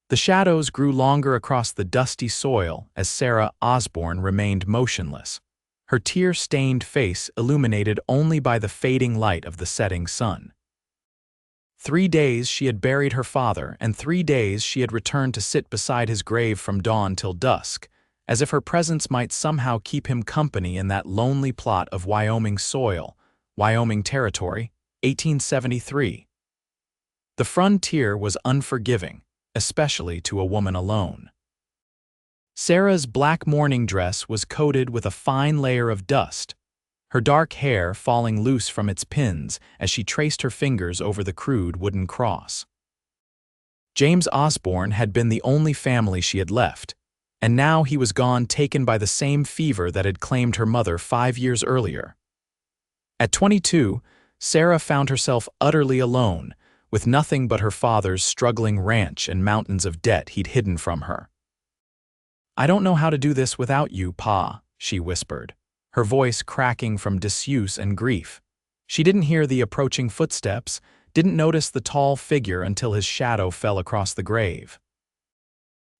The shadows grew longer across the dusty soil as Sarah Osbourne remained motionless, her tear-stained face illuminated only by the fading light of the setting sun. 3 days she had buried her father, and 3 days she had returned to sit beside his grave from dawn till dusk, as if her presence might somehow keep him company in that lonely plot of Wyoming soil, Wyoming Territory, 1873. The frontier was unforgiving, especially to a woman alone. Sarah's black mourning dress was coated with a fine layer of dust, her dark hair falling loose from its pins as she traced her fingers over the crude wooden cross. James Osbourne had been the only family she had left, and now he was gone, taken by the same fever that had claimed her mother 5 years earlier. At 22, Sarah found herself utterly alone, with nothing but her father's struggling ranch and mountains of debt he'd hidden from her. "I don't know how to do this without you, Pa," she whispered, her voice cracking from disuse and grief. She didn't hear the approaching footsteps, didn't notice the tall figure until his shadow fell across the grave.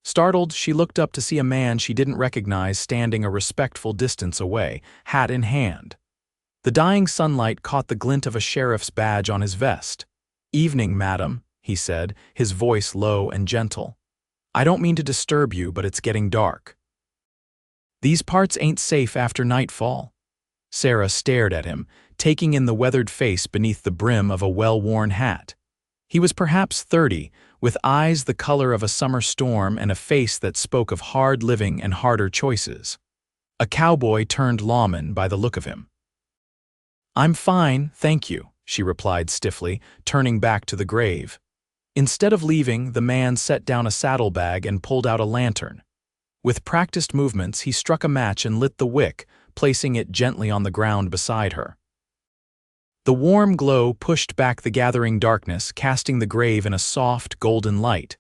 Startled, she looked up to see a man she didn't recognize standing a respectful distance away, hat in hand. The dying sunlight caught the glint of a sheriff's badge on his vest. "Evening, madam," he said, his voice low and gentle. "I don't mean to disturb you, but it's getting dark." "These parts ain't safe after nightfall." Sarah stared at him, taking in the weathered face beneath the brim of a well-worn hat. He was perhaps 30, with eyes the color of a summer storm and a face that spoke of hard living and harder choices. A cowboy turned lawman by the look of him. "I'm fine, thank you," she replied stiffly, turning back to the grave. Instead of leaving, the man set down a saddlebag and pulled out a lantern. With practiced movements, he struck a match and lit the wick, placing it gently on the ground beside her. The warm glow pushed back the gathering darkness, casting the grave in a soft, golden light.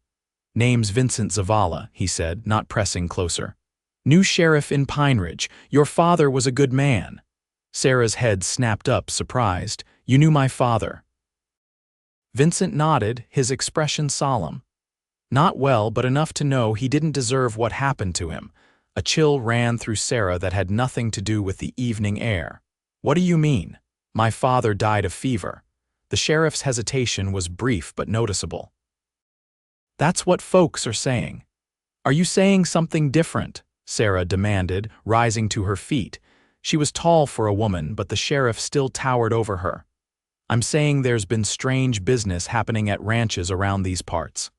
"Name's Vincent Zavala," he said, not pressing closer. "New sheriff in Pine Ridge. Your father was a good man." Sarah's head snapped up, surprised. "You knew my father?" Vincent nodded, his expression solemn. Not well, but enough to know he didn't deserve what happened to him. A chill ran through Sarah that had nothing to do with the evening air. "What do you mean?" "My father died of fever." The sheriff's hesitation was brief but noticeable. "That's what folks are saying." "Are you saying something different?" Sarah demanded, rising to her feet. She was tall for a woman, but the sheriff still towered over her. "I'm saying there's been strange business happening at ranches around these parts.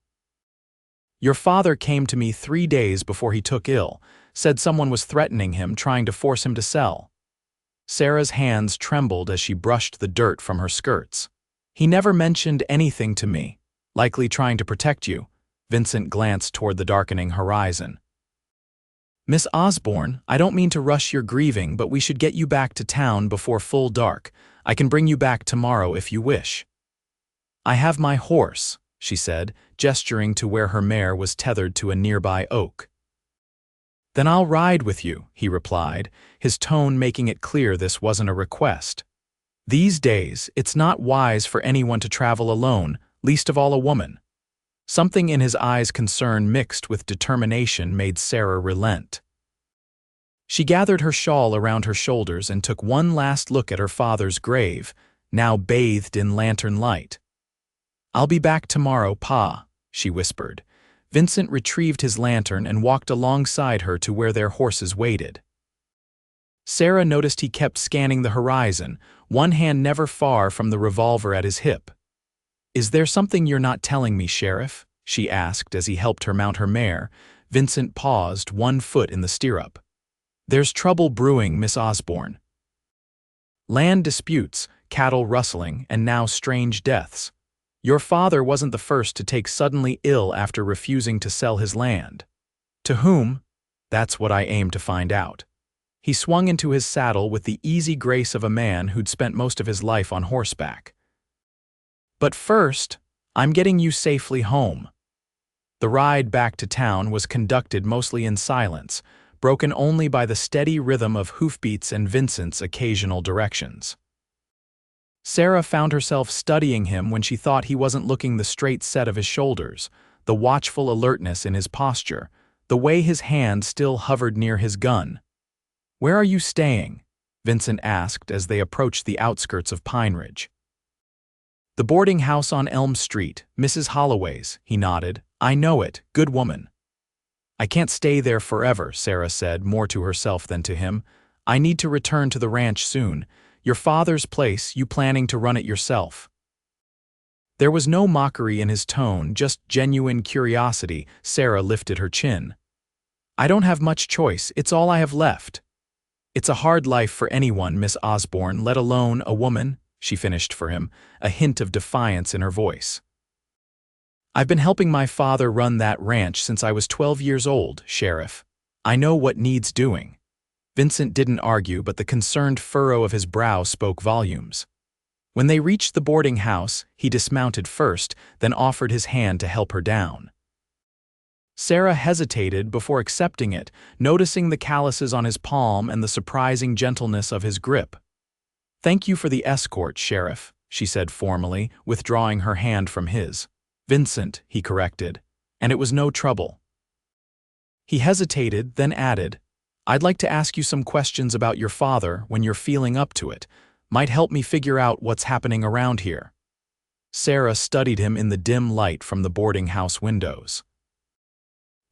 Your father came to me 3 days before he took ill, said someone was threatening him, trying to force him to sell." Sarah's hands trembled as she brushed the dirt from her skirts. "He never mentioned anything to me. Likely trying to protect you." Vincent glanced toward the darkening horizon. "Miss Osbourne, I don't mean to rush your grieving, but we should get you back to town before full dark. I can bring you back tomorrow if you wish." "I have my horse," she said, gesturing to where her mare was tethered to a nearby oak. "Then I'll ride with you," he replied, his tone making it clear this wasn't a request. These days, it's not wise for anyone to travel alone, least of all a woman. Something in his eyes' concern mixed with determination made Sarah relent. She gathered her shawl around her shoulders and took one last look at her father's grave, now bathed in lantern light. "I'll be back tomorrow, Pa," she whispered. Vincent retrieved his lantern and walked alongside her to where their horses waited. Sarah noticed he kept scanning the horizon, one hand never far from the revolver at his hip. "Is there something you're not telling me, Sheriff?" she asked as he helped her mount her mare. Vincent paused, one foot in the stirrup. "There's trouble brewing, Miss Osbourne. Land disputes, cattle rustling, and now strange deaths. Your father wasn't the first to take suddenly ill after refusing to sell his land. To whom? That's what I aim to find out." He swung into his saddle with the easy grace of a man who'd spent most of his life on horseback. "But first, I'm getting you safely home." The ride back to town was conducted mostly in silence, broken only by the steady rhythm of hoofbeats and Vincent's occasional directions. Sarah found herself studying him when she thought he wasn't looking the straight set of his shoulders. the watchful alertness in his posture, the way his hand still hovered near his gun. "Where are you staying?" Vincent asked as they approached the outskirts of Pine Ridge. "The boarding house on Elm Street, Mrs. Holloway's," he nodded. "I know it, good woman." "I can't stay there forever," Sarah said, more to herself than to him. "I need to return to the ranch soon. Your father's place, you planning to run it yourself?" There was no mockery in his tone, just genuine curiosity. Sarah lifted her chin. "I don't have much choice, it's all I have left." "It's a hard life for anyone, Miss Osbourne, let alone a woman," she finished for him, a hint of defiance in her voice. "I've been helping my father run that ranch since I was 12 years old, Sheriff. I know what needs doing." Vincent didn't argue, but the concerned furrow of his brow spoke volumes. When they reached the boarding house, he dismounted first, then offered his hand to help her down. Sarah hesitated before accepting it, noticing the calluses on his palm and the surprising gentleness of his grip. "Thank you for the escort, Sheriff," she said formally, withdrawing her hand from his. "Vincent," he corrected, "and it was no trouble." He hesitated, then added, "I'd like to ask you some questions about your father when you're feeling up to it. Might help me figure out what's happening around here." Sarah studied him in the dim light from the boarding house windows.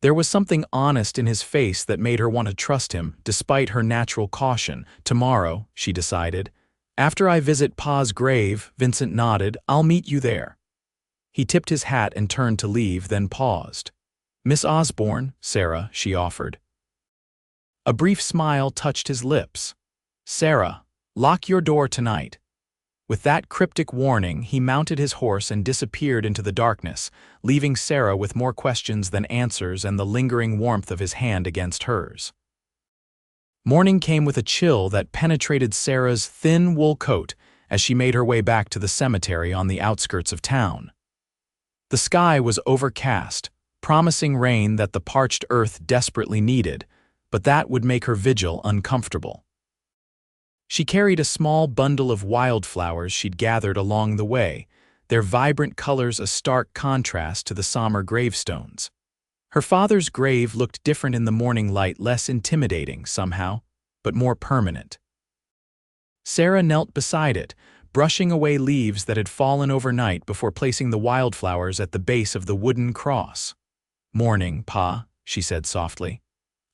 There was something honest in his face that made her want to trust him, despite her natural caution. "Tomorrow," she decided. "After I visit Pa's grave," Vincent nodded, "I'll meet you there." He tipped his hat and turned to leave, then paused. "Miss Osbourne," Sarah, she offered. A brief smile touched his lips. "Sarah, lock your door tonight." With that cryptic warning, he mounted his horse and disappeared into the darkness, leaving Sarah with more questions than answers and the lingering warmth of his hand against hers. Morning came with a chill that penetrated Sarah's thin wool coat as she made her way back to the cemetery on the outskirts of town. The sky was overcast, promising rain that the parched earth desperately needed, but that would make her vigil uncomfortable. She carried a small bundle of wildflowers she'd gathered along the way, their vibrant colors a stark contrast to the somber gravestones. Her father's grave looked different in the morning light, less intimidating somehow, but more permanent. Sarah knelt beside it, brushing away leaves that had fallen overnight before placing the wildflowers at the base of the wooden cross. "Morning, Pa," she said softly.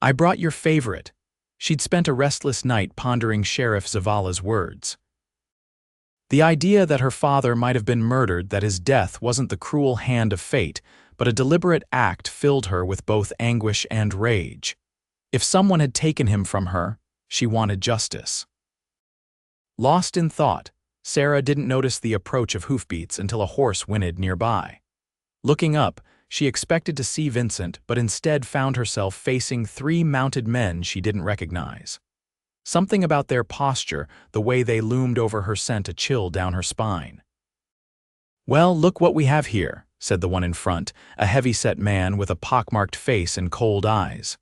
"I brought your favorite." She'd spent a restless night pondering Sheriff Zavala's words. The idea that her father might have been murdered, that his death wasn't the cruel hand of fate, but a deliberate act, filled her with both anguish and rage. If someone had taken him from her, she wanted justice. Lost in thought, Sarah didn't notice the approach of hoofbeats until a horse whinnied nearby. Looking up, she expected to see Vincent, but instead found herself facing 3 mounted men she didn't recognize. Something about their posture, the way they loomed over her, sent a chill down her spine. "Well, look what we have here," said the one in front, a heavy-set man with a pockmarked face and cold eyes.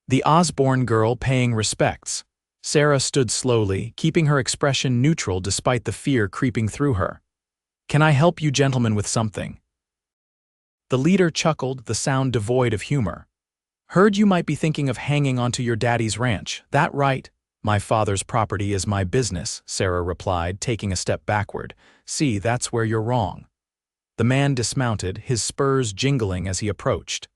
The Osbourne girl paying respects. Sarah stood slowly, keeping her expression neutral despite the fear creeping through her. "Can I help you gentlemen with something?" The leader chuckled, the sound devoid of humor. "Heard you might be thinking of hanging onto your daddy's ranch. That right?" "My father's property is my business," Sarah replied, taking a step backward. "See, that's where you're wrong." The man dismounted, his spurs jingling as he approached.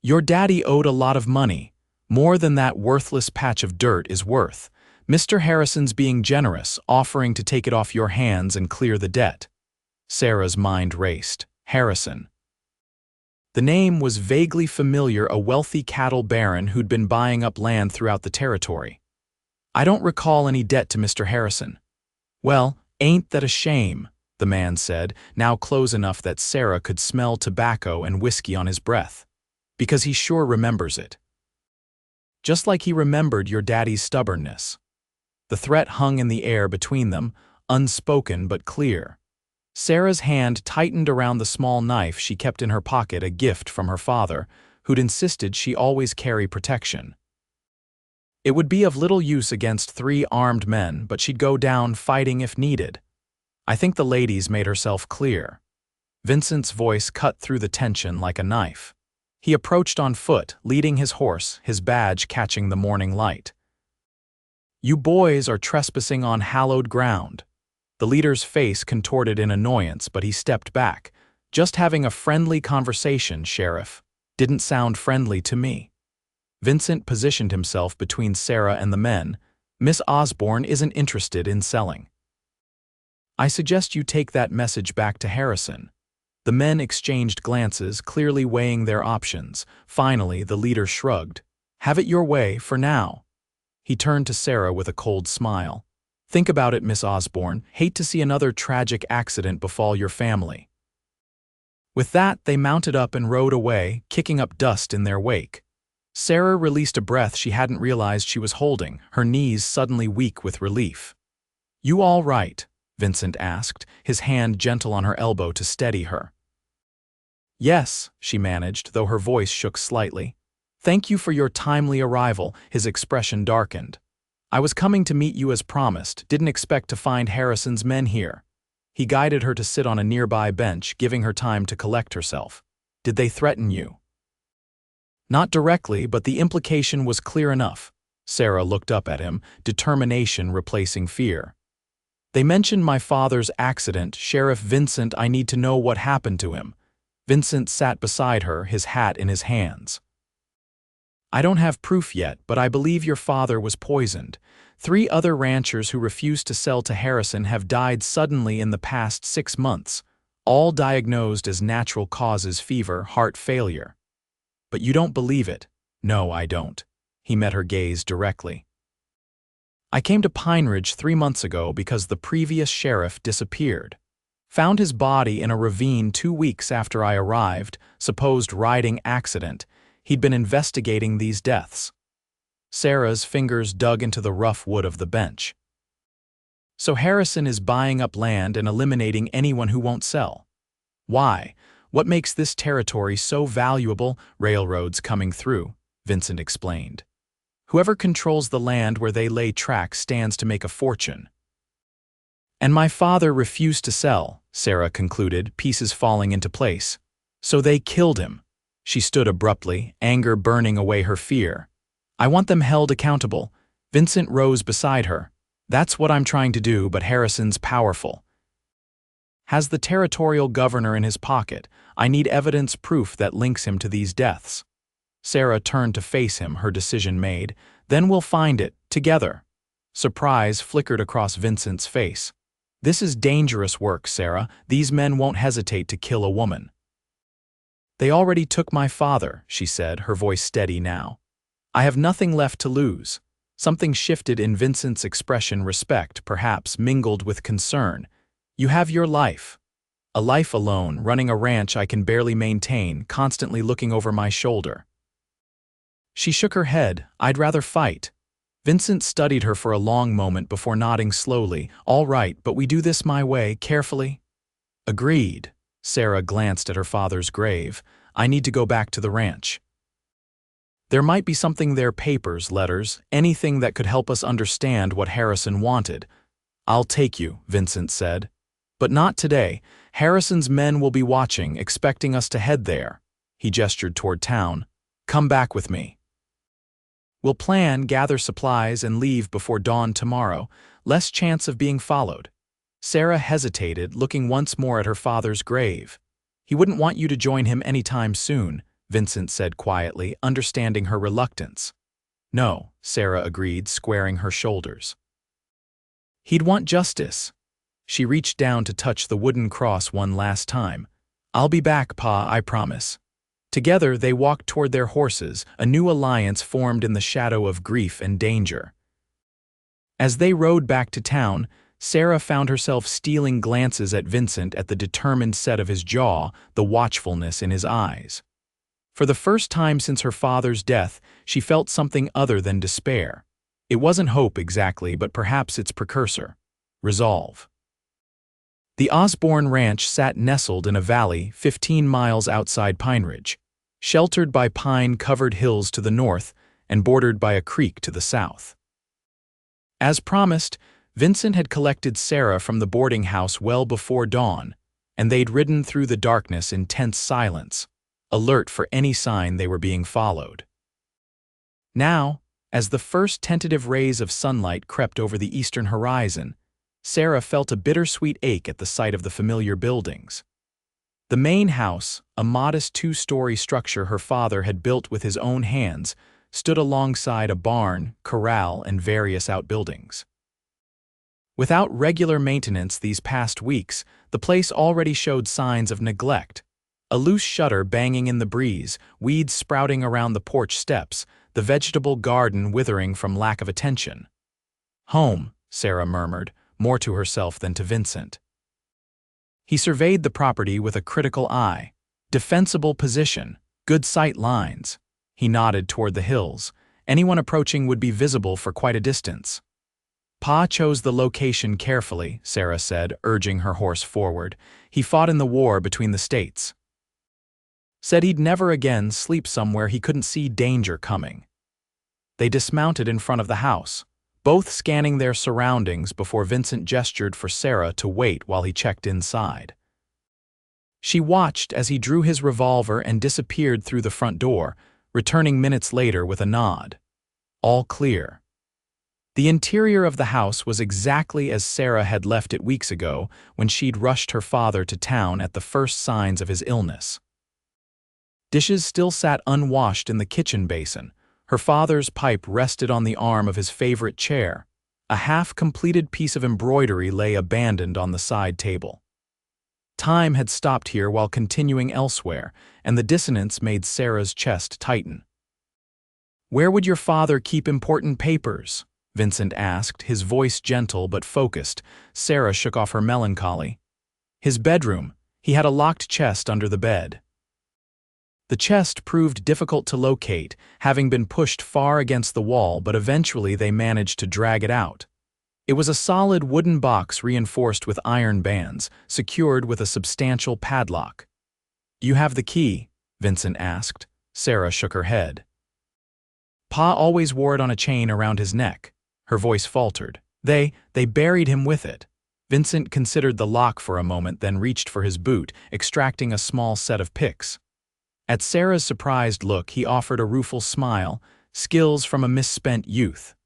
"Your daddy owed a lot of money. More than that worthless patch of dirt is worth. Mr. Harrison's being generous, offering to take it off your hands and clear the debt." Sarah's mind raced. Harrison. The name was vaguely familiar, a wealthy cattle baron who'd been buying up land throughout the territory. "I don't recall any debt to Mr. Harrison." "Well, ain't that a shame?" the man said, now close enough that Sarah could smell tobacco and whiskey on his breath. "Because he sure remembers it. Just like he remembered your daddy's stubbornness." The threat hung in the air between them, unspoken but clear. Sarah's hand tightened around the small knife she kept in her pocket, a gift from her father, who'd insisted she always carry protection. It would be of little use against 3 armed men, but she'd go down fighting if needed. "I think the lady's made herself clear." Vincent's voice cut through the tension like a knife. He approached on foot, leading his horse, his badge catching the morning light. "You boys are trespassing on hallowed ground." The leader's face contorted in annoyance, but he stepped back. "Just having a friendly conversation, Sheriff. Didn't sound friendly to me." Vincent positioned himself between Sarah and the men. "Miss Osbourne isn't interested in selling. I suggest you take that message back to Harrison." The men exchanged glances, clearly weighing their options. Finally, the leader shrugged. "Have it your way, for now." He turned to Sarah with a cold smile. "Think about it, Miss Osbourne. Hate to see another tragic accident befall your family." With that, they mounted up and rode away, kicking up dust in their wake. Sarah released a breath she hadn't realized she was holding, her knees suddenly weak with relief. "You all right?" Vincent asked, his hand gentle on her elbow to steady her. "Yes," she managed, though her voice shook slightly. "Thank you for your timely arrival." His expression darkened. "I was coming to meet you as promised, didn't expect to find Harrison's men here." He guided her to sit on a nearby bench, giving her time to collect herself. "Did they threaten you?" "Not directly, but the implication was clear enough." Sarah looked up at him, determination replacing fear. "They mentioned my father's accident. Sheriff Vincent, I need to know what happened to him." Vincent sat beside her, his hat in his hands. "I don't have proof yet, but I believe your father was poisoned. 3 other ranchers who refused to sell to Harrison have died suddenly in the past 6 months, all diagnosed as natural causes: fever, heart failure." "But you don't believe it." "No, I don't." He met her gaze directly. "I came to Pine Ridge 3 months ago because the previous sheriff disappeared. Found his body in a ravine 2 weeks after I arrived, supposed riding accident. He'd been investigating these deaths." Sarah's fingers dug into the rough wood of the bench. "So Harrison is buying up land and eliminating anyone who won't sell. Why? What makes this territory so valuable?" "Railroads coming through," Vincent explained. "Whoever controls the land where they lay tracks stands to make a fortune." "And my father refused to sell," Sarah concluded, pieces falling into place. "So they killed him." She stood abruptly, anger burning away her fear. "I want them held accountable." Vincent rose beside her. "That's what I'm trying to do, but Harrison's powerful. Has the territorial governor in his pocket. I need evidence, proof that links him to these deaths." Sarah turned to face him, her decision made. "Then we'll find it, together." Surprise flickered across Vincent's face. "This is dangerous work, Sarah. These men won't hesitate to kill a woman." "They already took my father," she said, her voice steady now. "I have nothing left to lose." Something shifted in Vincent's expression, respect, perhaps, mingled with concern. "You have your life. A life alone, running a ranch I can barely maintain, constantly looking over my shoulder." She shook her head. "I'd rather fight." Vincent studied her for a long moment before nodding slowly. "All right, but we do this my way, carefully." "Agreed." Sarah glanced at her father's grave. "I need to go back to the ranch. There might be something there, papers, letters, anything that could help us understand what Harrison wanted." "I'll take you," Vincent said. "But not today. Harrison's men will be watching, expecting us to head there." He gestured toward town. "Come back with me. We'll plan, gather supplies, and leave before dawn tomorrow. Less chance of being followed." Sarah hesitated, looking once more at her father's grave. "He wouldn't want you to join him anytime soon," Vincent said quietly, understanding her reluctance. "No," Sarah agreed, squaring her shoulders. "He'd want justice." She reached down to touch the wooden cross one last time. "I'll be back, Pa, I promise." Together they walked toward their horses, a new alliance formed in the shadow of grief and danger. As they rode back to town, Sarah found herself stealing glances at Vincent, at the determined set of his jaw, the watchfulness in his eyes. For the first time since her father's death, she felt something other than despair. It wasn't hope exactly, but perhaps its precursor: resolve. The Osbourne ranch sat nestled in a valley 15 miles outside Pine Ridge, sheltered by pine-covered hills to the north and bordered by a creek to the south. As promised, Vincent had collected Sarah from the boarding house well before dawn, and they'd ridden through the darkness in tense silence, alert for any sign they were being followed. Now, as the first tentative rays of sunlight crept over the eastern horizon, Sarah felt a bittersweet ache at the sight of the familiar buildings. The main house, a modest two-story structure her father had built with his own hands, stood alongside a barn, corral, and various outbuildings. Without regular maintenance these past weeks, the place already showed signs of neglect. A loose shutter banging in the breeze, weeds sprouting around the porch steps, the vegetable garden withering from lack of attention. "Home," Sarah murmured, more to herself than to Vincent. He surveyed the property with a critical eye. Defensible position, good sight lines. He nodded toward the hills. Anyone approaching would be visible for quite a distance. Pa chose the location carefully, Sarah said, urging her horse forward. He fought in the war between the states. Said he'd never again sleep somewhere he couldn't see danger coming. They dismounted in front of the house, both scanning their surroundings before Vincent gestured for Sarah to wait while he checked inside. She watched as he drew his revolver and disappeared through the front door, returning minutes later with a nod. All clear. The interior of the house was exactly as Sarah had left it weeks ago when she'd rushed her father to town at the first signs of his illness. Dishes still sat unwashed in the kitchen basin. Her father's pipe rested on the arm of his favorite chair. A half-completed piece of embroidery lay abandoned on the side table. Time had stopped here while continuing elsewhere, and the dissonance made Sarah's chest tighten. "Where would your father keep important papers?" Vincent asked, his voice gentle but focused. Sarah shook off her melancholy. "His bedroom. He had a locked chest under the bed." The chest proved difficult to locate, having been pushed far against the wall, but eventually they managed to drag it out. It was a solid wooden box reinforced with iron bands, secured with a substantial padlock. "You have the key?" Vincent asked. Sarah shook her head. "Pa always wore it on a chain around his neck." Her voice faltered. They buried him with it." Vincent considered the lock for a moment, then reached for his boot, extracting a small set of picks. At Sarah's surprised look, he offered a rueful smile, skills from a misspent youth.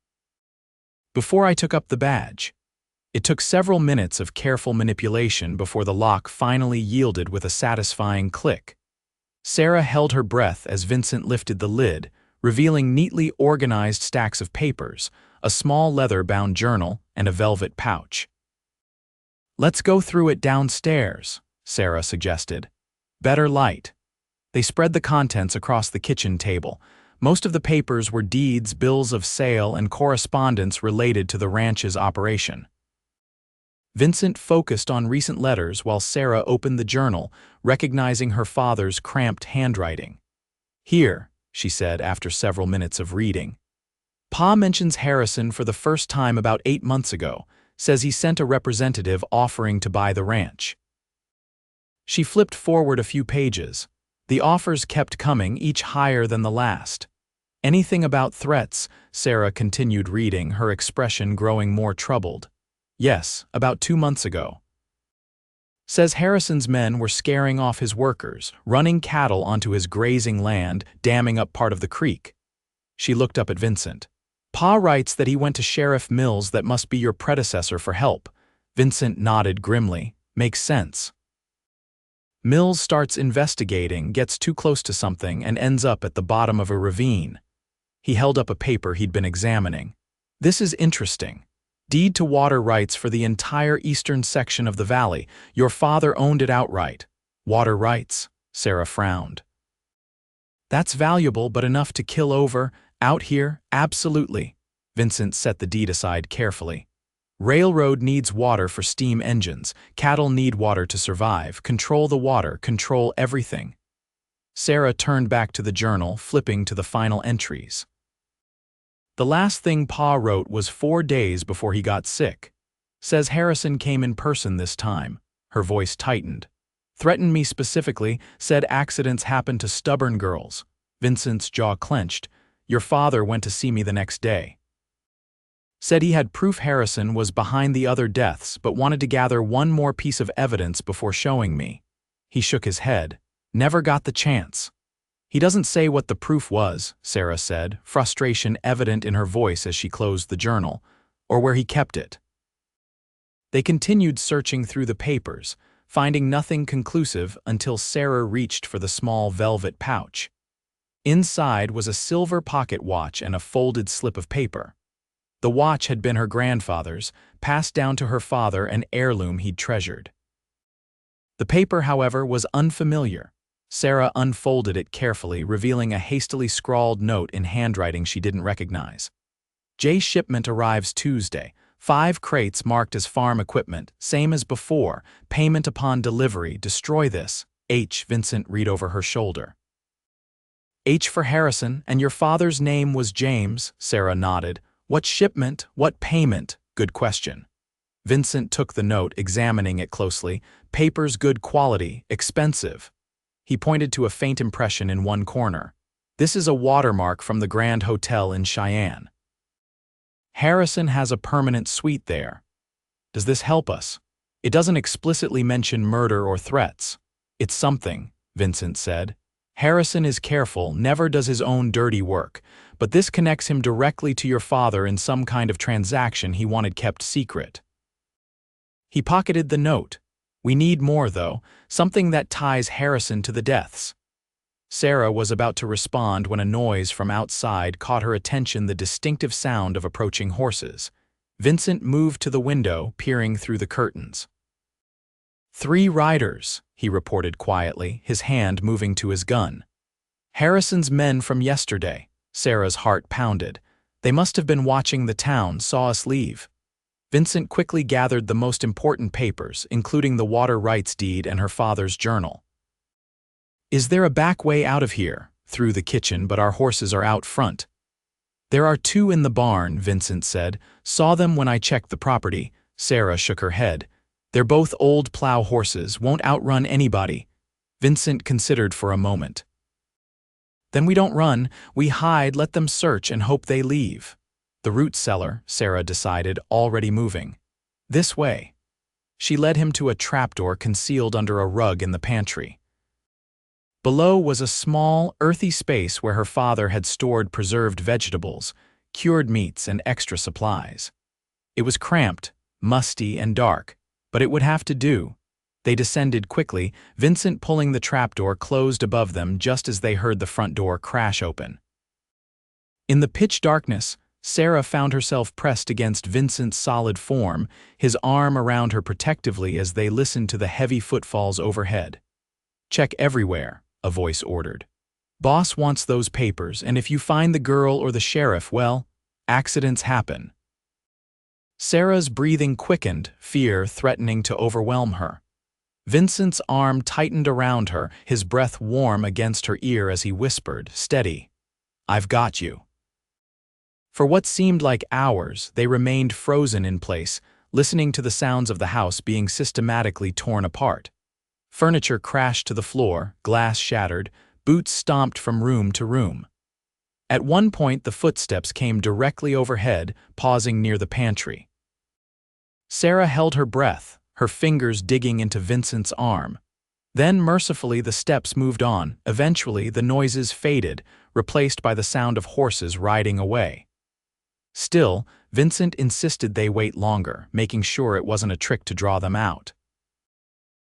"Before I took up the badge." It took several minutes of careful manipulation before the lock finally yielded with a satisfying click. Sarah held her breath as Vincent lifted the lid, revealing neatly organized stacks of papers, a small leather-bound journal, and a velvet pouch. "Let's go through it downstairs," Sarah suggested. "Better light." They spread the contents across the kitchen table. Most of the papers were deeds, bills of sale, and correspondence related to the ranch's operation. Vincent focused on recent letters while Sarah opened the journal, recognizing her father's cramped handwriting. "Here," she said after several minutes of reading. "Pa mentions Harrison for the first time about 8 months ago, says he sent a representative offering to buy the ranch." She flipped forward a few pages. The offers kept coming, each higher than the last. "Anything about threats?" Sarah continued reading, her expression growing more troubled. "Yes, about 2 months ago. Says Harrison's men were scaring off his workers, running cattle onto his grazing land, damming up part of the creek." She looked up at Vincent. "Pa writes that he went to Sheriff Mills, that must be your predecessor, for help." Vincent nodded grimly. "Makes sense." "Mills starts investigating, gets too close to something, and ends up at the bottom of a ravine." He held up a paper he'd been examining. "This is interesting. Deed to water rights for the entire eastern section of the valley. Your father owned it outright." "Water rights?" Sarah frowned. "That's valuable, but enough to kill over, out here, absolutely." Vincent set the deed aside carefully. "Railroad needs water for steam engines. Cattle need water to survive. Control the water, control everything." Sarah turned back to the journal, flipping to the final entries. "The last thing Pa wrote was 4 days before he got sick. Says Harrison came in person this time." Her voice tightened. "Threatened me specifically, said accidents happen to stubborn girls." Vincent's jaw clenched. "Your father went to see me the next day." Said he had proof Harrison was behind the other deaths but wanted to gather one more piece of evidence before showing me. He shook his head. Never got the chance. He doesn't say what the proof was, Sarah said, frustration evident in her voice as she closed the journal, or where he kept it. They continued searching through the papers, finding nothing conclusive until Sarah reached for the small velvet pouch. Inside was a silver pocket watch and a folded slip of paper. The watch had been her grandfather's, passed down to her father, an heirloom he'd treasured. The paper, however, was unfamiliar. Sarah unfolded it carefully, revealing a hastily scrawled note in handwriting she didn't recognize. J shipment arrives Tuesday. 5 crates marked as farm equipment, same as before. Payment upon delivery. Destroy this. H. Vincent read over her shoulder. H for Harrison, and your father's name was James, Sarah nodded. What shipment? What payment? Good question. Vincent took the note, examining it closely. Paper's good quality, expensive. He pointed to a faint impression in one corner. This is a watermark from the Grand Hotel in Cheyenne. Harrison has a permanent suite there. Does this help us? It doesn't explicitly mention murder or threats. It's something, Vincent said. Harrison is careful, never does his own dirty work, but this connects him directly to your father in some kind of transaction he wanted kept secret. He pocketed the note. We need more, though, something that ties Harrison to the deaths. Sarah was about to respond when a noise from outside caught her attention, the distinctive sound of approaching horses. Vincent moved to the window, peering through the curtains. 3 riders, he reported quietly, his hand moving to his gun. Harrison's men from yesterday. Sarah's heart pounded. They must have been watching the town, saw us leave. Vincent quickly gathered the most important papers, including the water rights deed and her father's journal. Is there a back way out of here? Through the kitchen, but our horses are out front. There are 2 in the barn, Vincent said. Saw them when I checked the property. Sarah shook her head. They're both old plow horses, won't outrun anybody. Vincent considered for a moment. Then we don't run, we hide, let them search, and hope they leave. The root cellar, Sarah decided, already moving. This way. She led him to a trapdoor concealed under a rug in the pantry. Below was a small, earthy space where her father had stored preserved vegetables, cured meats, and extra supplies. It was cramped, musty, and dark, but it would have to do. They descended quickly, Vincent pulling the trapdoor closed above them just as they heard the front door crash open. In the pitch darkness, Sarah found herself pressed against Vincent's solid form, his arm around her protectively as they listened to the heavy footfalls overhead. Check everywhere, a voice ordered. Boss wants those papers, and if you find the girl or the sheriff, well, accidents happen. Sarah's breathing quickened, fear threatening to overwhelm her. Vincent's arm tightened around her, his breath warm against her ear as he whispered, steady. I've got you. For what seemed like hours, they remained frozen in place, listening to the sounds of the house being systematically torn apart. Furniture crashed to the floor, glass shattered, boots stomped from room to room. At one point, the footsteps came directly overhead, pausing near the pantry. Sarah held her breath, her fingers digging into Vincent's arm. Then, mercifully, the steps moved on. Eventually, the noises faded, replaced by the sound of horses riding away. Still, Vincent insisted they wait longer, making sure it wasn't a trick to draw them out.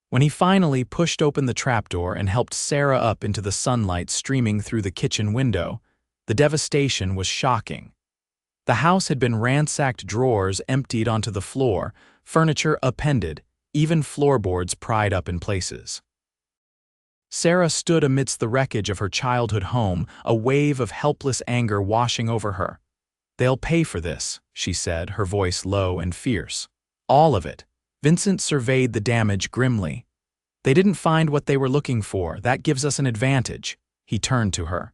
When he finally pushed open the trapdoor and helped Sarah up into the sunlight streaming through the kitchen window, the devastation was shocking. The house had been ransacked, drawers emptied onto the floor, furniture upended, even floorboards pried up in places. Sarah stood amidst the wreckage of her childhood home, a wave of helpless anger washing over her. They'll pay for this, she said, her voice low and fierce. All of it. Vincent surveyed the damage grimly. They didn't find what they were looking for. That gives us an advantage. He turned to her.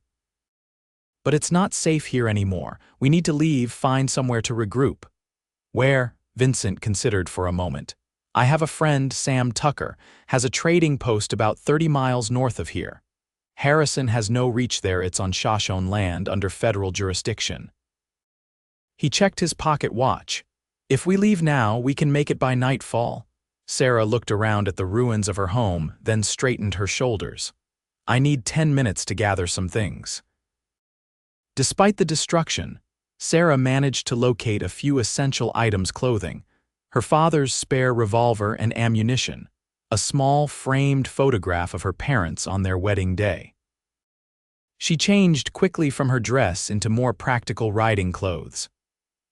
But it's not safe here anymore. We need to leave, find somewhere to regroup. Where? Vincent considered for a moment. I have a friend, Sam Tucker, has a trading post about 30 miles north of here. Harrison has no reach there, it's on Shoshone land under federal jurisdiction. He checked his pocket watch. If we leave now, we can make it by nightfall. Sarah looked around at the ruins of her home, then straightened her shoulders. I need 10 minutes to gather some things. Despite the destruction, Sarah managed to locate a few essential items: clothing, her father's spare revolver and ammunition, a small framed photograph of her parents on their wedding day. She changed quickly from her dress into more practical riding clothes.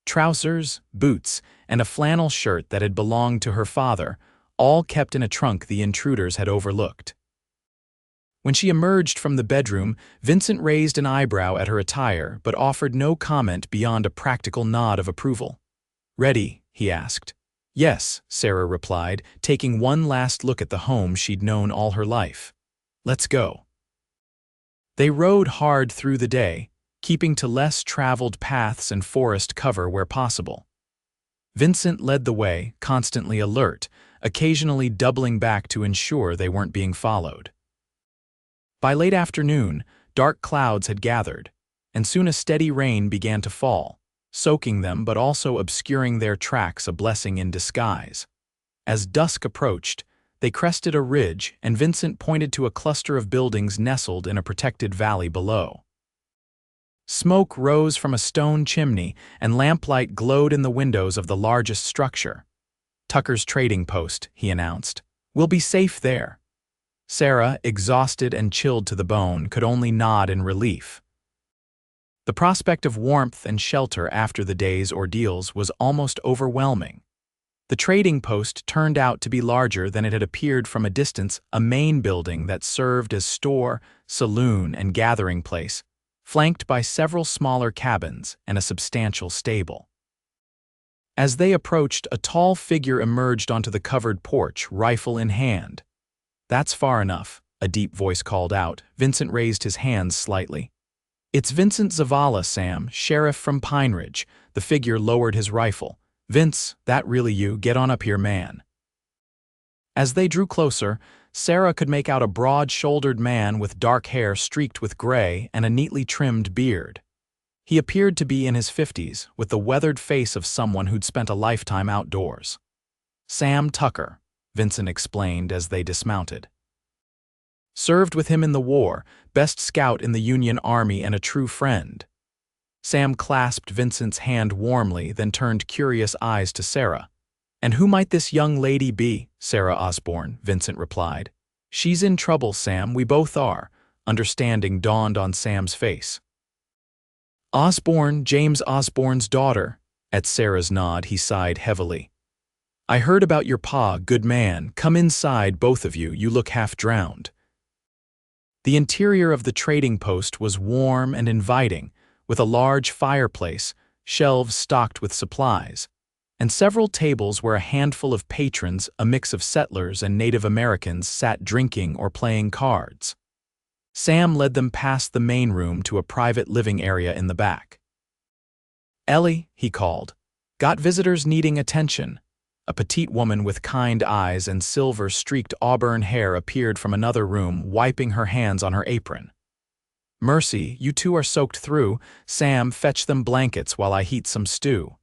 Trousers, boots, and a flannel shirt that had belonged to her father, all kept in a trunk the intruders had overlooked. When she emerged from the bedroom, Vincent raised an eyebrow at her attire but offered no comment beyond a practical nod of approval. "Ready?" he asked. "Yes," Sarah replied, taking one last look at the home she'd known all her life. "Let's go." They rode hard through the day, keeping to less traveled paths and forest cover where possible. Vincent led the way, constantly alert, occasionally doubling back to ensure they weren't being followed. By late afternoon, dark clouds had gathered, and soon a steady rain began to fall, soaking them but also obscuring their tracks, a blessing in disguise. As dusk approached, they crested a ridge, and Vincent pointed to a cluster of buildings nestled in a protected valley below. Smoke rose from a stone chimney, and lamplight glowed in the windows of the largest structure. "Tucker's trading post," he announced. "We'll be safe there." Sarah, exhausted and chilled to the bone, could only nod in relief. The prospect of warmth and shelter after the day's ordeals was almost overwhelming. The trading post turned out to be larger than it had appeared from a distance, a main building that served as store, saloon, and gathering place, flanked by several smaller cabins and a substantial stable. As they approached, a tall figure emerged onto the covered porch, rifle in hand. "That's far enough," a deep voice called out. Vincent raised his hands slightly. "It's Vincent Zavala, Sam, sheriff from Pine Ridge." The figure lowered his rifle. "Vince, that really you? Get on up here, man." As they drew closer, Sarah could make out a broad-shouldered man with dark hair streaked with gray and a neatly trimmed beard. He appeared to be in his 50s, with the weathered face of someone who'd spent a lifetime outdoors. "Sam Tucker," Vincent explained as they dismounted. "Served with him in the war, best scout in the Union Army and a true friend." Sam clasped Vincent's hand warmly, then turned curious eyes to Sarah. "And who might this young lady be?" "Sarah Osbourne," Vincent replied. "She's in trouble, Sam, we both are." Understanding dawned on Sam's face. "Osbourne, James Osbourne's daughter." At Sarah's nod, he sighed heavily. "I heard about your pa, good man. Come inside, both of you. You look half drowned." The interior of the trading post was warm and inviting, with a large fireplace, shelves stocked with supplies, and several tables where a handful of patrons, a mix of settlers and Native Americans, sat drinking or playing cards. Sam led them past the main room to a private living area in the back. "Ellie," he called. "Got visitors needing attention." A petite woman with kind eyes and silver-streaked auburn hair appeared from another room, wiping her hands on her apron. "Mercy, you two are soaked through. Sam, fetch them blankets while I heat some stew."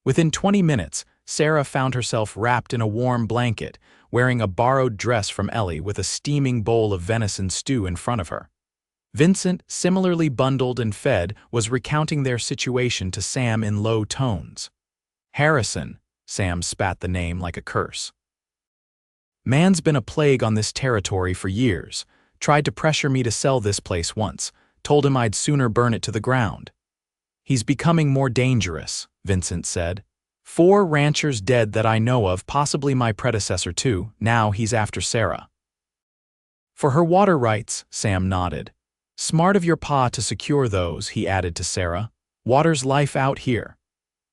Within 20 minutes, Sarah found herself wrapped in a warm blanket, wearing a borrowed dress from Ellie with a steaming bowl of venison stew in front of her. Vincent, similarly bundled and fed, was recounting their situation to Sam in low tones. "Harrison," Sam spat the name like a curse. "Man's been a plague on this territory for years. Tried to pressure me to sell this place once. Told him I'd sooner burn it to the ground." "He's becoming more dangerous," Vincent said. "4 ranchers dead that I know of, possibly my predecessor too. Now he's after Sarah." "For her water rights," Sam nodded. "Smart of your pa to secure those," he added to Sarah. "Water's life out here."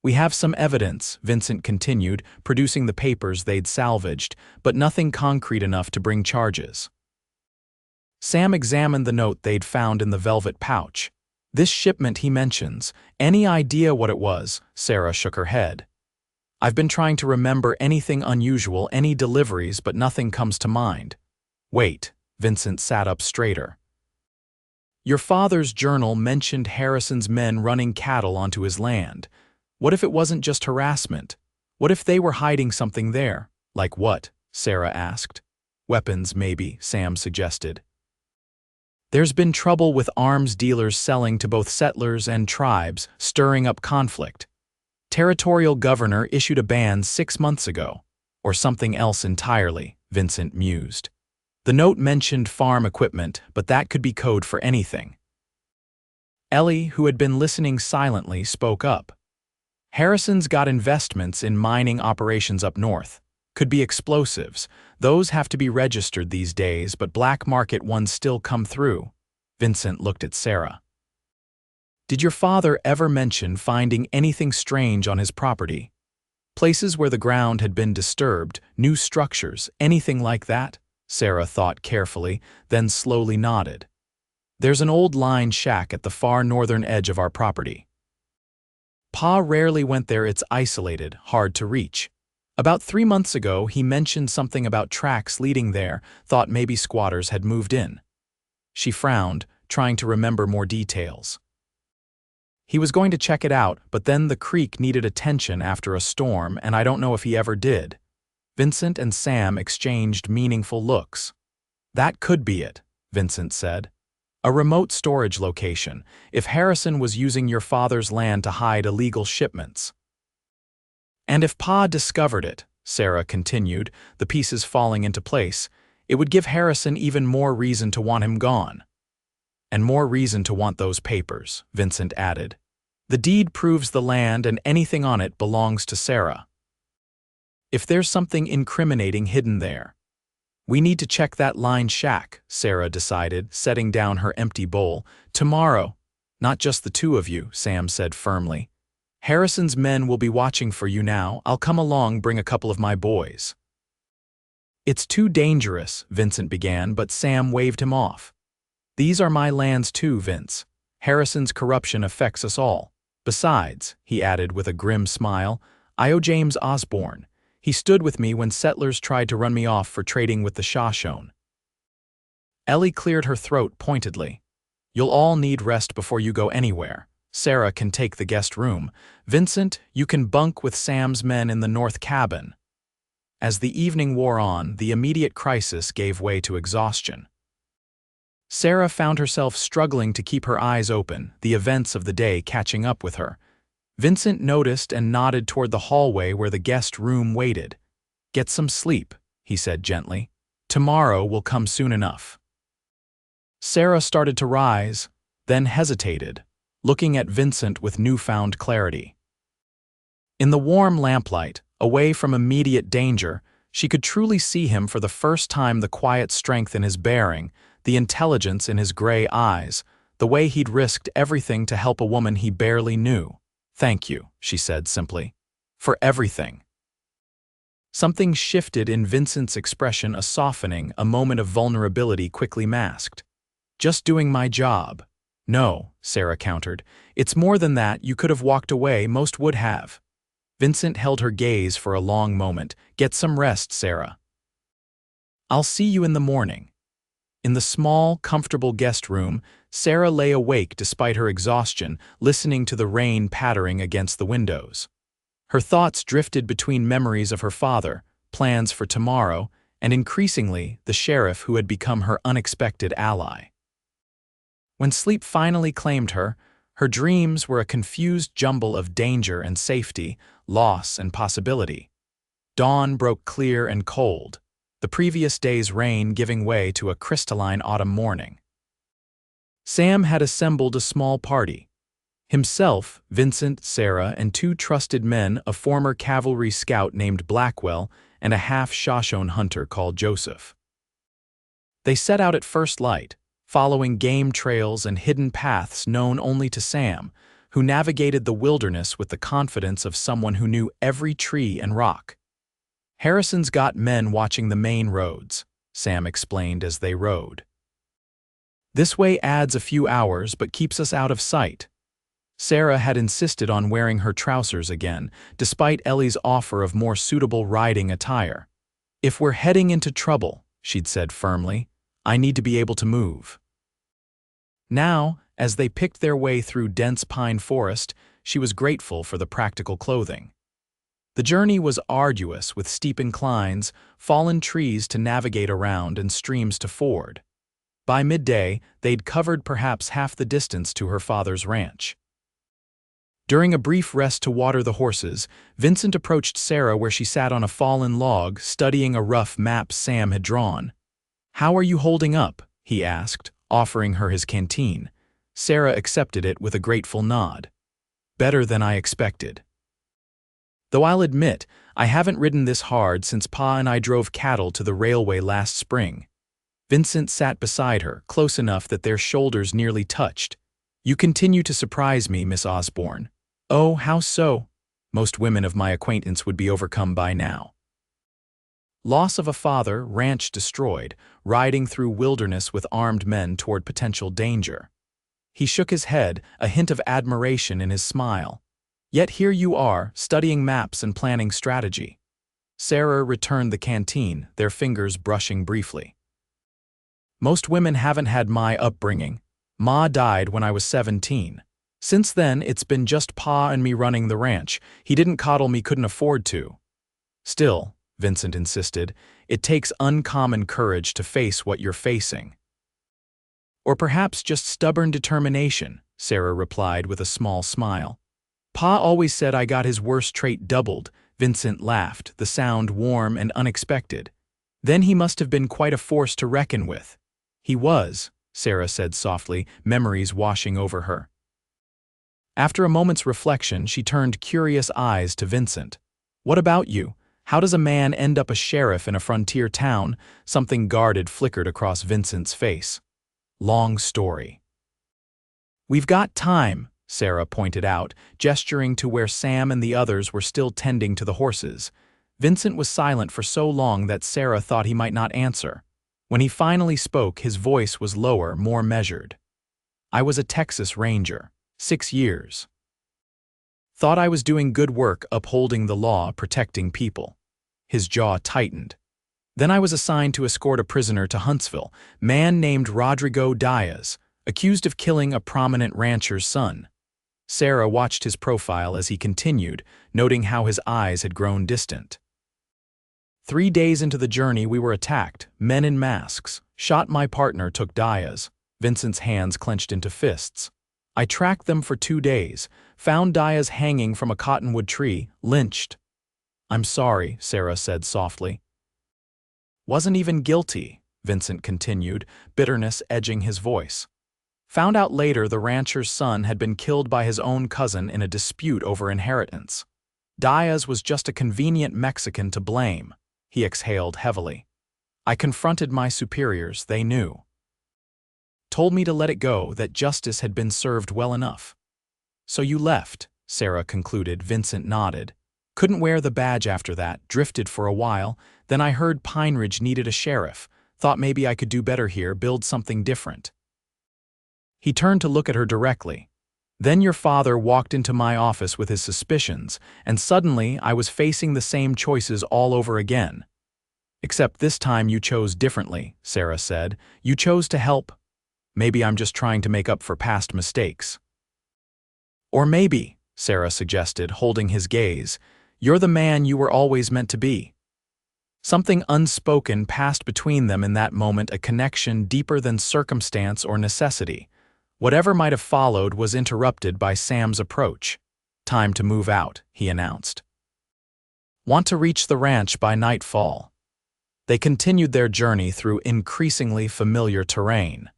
"We have some evidence," Vincent continued, producing the papers they'd salvaged, "but nothing concrete enough to bring charges." Sam examined the note they'd found in the velvet pouch. "This shipment he mentions, any idea what it was?" Sarah shook her head. "I've been trying to remember anything unusual, any deliveries, but nothing comes to mind." "Wait," Vincent sat up straighter. Your father's journal mentioned Harrison's men running cattle onto his land. What if it wasn't just harassment? What if they were hiding something there? Like what? Sarah asked. Weapons, maybe, Sam suggested. There's been trouble with arms dealers selling to both settlers and tribes, stirring up conflict. Territorial governor issued a ban 6 months ago. Or something else entirely, Vincent mused. The note mentioned farm equipment, but that could be code for anything. Ellie, who had been listening silently, spoke up. Harrison's got investments in mining operations up north. Could be explosives. Those have to be registered these days, but black market ones still come through. Vincent looked at Sarah. Did your father ever mention finding anything strange on his property? Places where the ground had been disturbed, new structures, anything like that? Sarah thought carefully, then slowly nodded. There's an old line shack at the far northern edge of our property. Pa rarely went there. It's isolated, hard to reach. About 3 months ago, he mentioned something about tracks leading there, thought maybe squatters had moved in. She frowned, trying to remember more details. He was going to check it out, but then the creek needed attention after a storm, and I don't know if he ever did. Vincent and Sam exchanged meaningful looks. That could be it, Vincent said. A remote storage location, if Harrison was using your father's land to hide illegal shipments. And if Pa discovered it, Sarah continued, the pieces falling into place, it would give Harrison even more reason to want him gone. And more reason to want those papers, Vincent added. The deed proves the land and anything on it belongs to Sarah. If there's something incriminating hidden there. We need to check that line shack, Sarah decided, setting down her empty bowl. Tomorrow. Not just the two of you, Sam said firmly. Harrison's men will be watching for you now. I'll come along, bring a couple of my boys. It's too dangerous, Vincent began, but Sam waved him off. These are my lands too, Vince. Harrison's corruption affects us all. Besides, he added with a grim smile, I owe James Osbourne. He stood with me when settlers tried to run me off for trading with the Shoshone. Ellie cleared her throat pointedly. You'll all need rest before you go anywhere. Sarah can take the guest room. Vincent, you can bunk with Sam's men in the north cabin. As the evening wore on, the immediate crisis gave way to exhaustion. Sarah found herself struggling to keep her eyes open, the events of the day catching up with her. Vincent noticed and nodded toward the hallway where the guest room waited. Get some sleep, he said gently. Tomorrow will come soon enough. Sarah started to rise, then hesitated, looking at Vincent with newfound clarity. In the warm lamplight, away from immediate danger, she could truly see him for the first time, the quiet strength in his bearing, the intelligence in his gray eyes, the way he'd risked everything to help a woman he barely knew. Thank you, she said simply. For everything. Something shifted in Vincent's expression, a softening, a moment of vulnerability quickly masked. Just doing my job. No, Sarah countered. It's more than that. You could have walked away. Most would have. Vincent held her gaze for a long moment. Get some rest, Sarah. I'll see you in the morning. In the small, comfortable guest room, Sarah lay awake despite her exhaustion, listening to the rain pattering against the windows. Her thoughts drifted between memories of her father, plans for tomorrow, and increasingly, the sheriff who had become her unexpected ally. When sleep finally claimed her, her dreams were a confused jumble of danger and safety, loss and possibility. Dawn broke clear and cold, the previous day's rain giving way to a crystalline autumn morning. Sam had assembled a small party. Himself, Vincent, Sarah, and 2 trusted men, a former cavalry scout named Blackwell, and a half-Shoshone hunter called Joseph. They set out at first light, following game trails and hidden paths known only to Sam, who navigated the wilderness with the confidence of someone who knew every tree and rock. Harrison's got men watching the main roads, Sam explained as they rode. This way adds a few hours but keeps us out of sight. Sarah had insisted on wearing her trousers again, despite Ellie's offer of more suitable riding attire. If we're heading into trouble, she'd said firmly, I need to be able to move. Now, as they picked their way through dense pine forest, she was grateful for the practical clothing. The journey was arduous, with steep inclines, fallen trees to navigate around, and streams to ford. By midday, they'd covered perhaps half the distance to her father's ranch. During a brief rest to water the horses, Vincent approached Sarah where she sat on a fallen log, studying a rough map Sam had drawn. "How are you holding up?" he asked, offering her his canteen. Sarah accepted it with a grateful nod. "Better than I expected. Though I'll admit, I haven't ridden this hard since Pa and I drove cattle to the railway last spring." Vincent sat beside her, close enough that their shoulders nearly touched. "You continue to surprise me, Miss Osbourne." "Oh, how so?" "Most women of my acquaintance would be overcome by now." Loss of a father, ranch destroyed, riding through wilderness with armed men toward potential danger. He shook his head, a hint of admiration in his smile. "Yet here you are, studying maps and planning strategy." Sarah returned the canteen, their fingers brushing briefly. "Most women haven't had my upbringing. Ma died when I was 17. Since then, it's been just Pa and me running the ranch. He didn't coddle me, couldn't afford to." "Still," Vincent insisted, "it takes uncommon courage to face what you're facing." "Or perhaps just stubborn determination," Sarah replied with a small smile. "Pa always said I got his worst trait doubled." Vincent laughed, the sound warm and unexpected. "Then he must have been quite a force to reckon with." "He was," Sarah said softly, memories washing over her. After a moment's reflection, she turned curious eyes to Vincent. "What about you? How does a man end up a sheriff in a frontier town?" Something guarded flickered across Vincent's face. "Long story." "We've got time," Sarah pointed out, gesturing to where Sam and the others were still tending to the horses. Vincent was silent for so long that Sarah thought he might not answer. When he finally spoke, his voice was lower, more measured. "I was a Texas Ranger. 6 years. Thought I was doing good work upholding the law, protecting people." His jaw tightened. "Then I was assigned to escort a prisoner to Huntsville, man named Rodrigo Diaz, accused of killing a prominent rancher's son." Sarah watched his profile as he continued, noting how his eyes had grown distant. 3 days into the journey we were attacked, men in masks. Shot my partner, took Diaz." Vincent's hands clenched into fists. "I tracked them for 2 days, found Diaz hanging from a cottonwood tree, lynched." "I'm sorry," Sarah said softly. "Wasn't even guilty," Vincent continued, bitterness edging his voice. "Found out later the rancher's son had been killed by his own cousin in a dispute over inheritance. Diaz was just a convenient Mexican to blame." He exhaled heavily. "I confronted my superiors, they knew. Told me to let it go, that justice had been served well enough." "So you left," Sarah concluded. Vincent nodded. "Couldn't wear the badge after that, drifted for a while, then I heard Pine Ridge needed a sheriff, thought maybe I could do better here, build something different." He turned to look at her directly. "Then your father walked into my office with his suspicions, and suddenly I was facing the same choices all over again." "Except this time you chose differently," Sarah said. "You chose to help. Maybe I'm just trying to make up for past mistakes." "Or maybe," Sarah suggested, holding his gaze, "you're the man you were always meant to be." Something unspoken passed between them in that moment, a connection deeper than circumstance or necessity. Whatever might have followed was interrupted by Sam's approach. "Time to move out," he announced. "Want to reach the ranch by nightfall." They continued their journey through increasingly familiar terrain.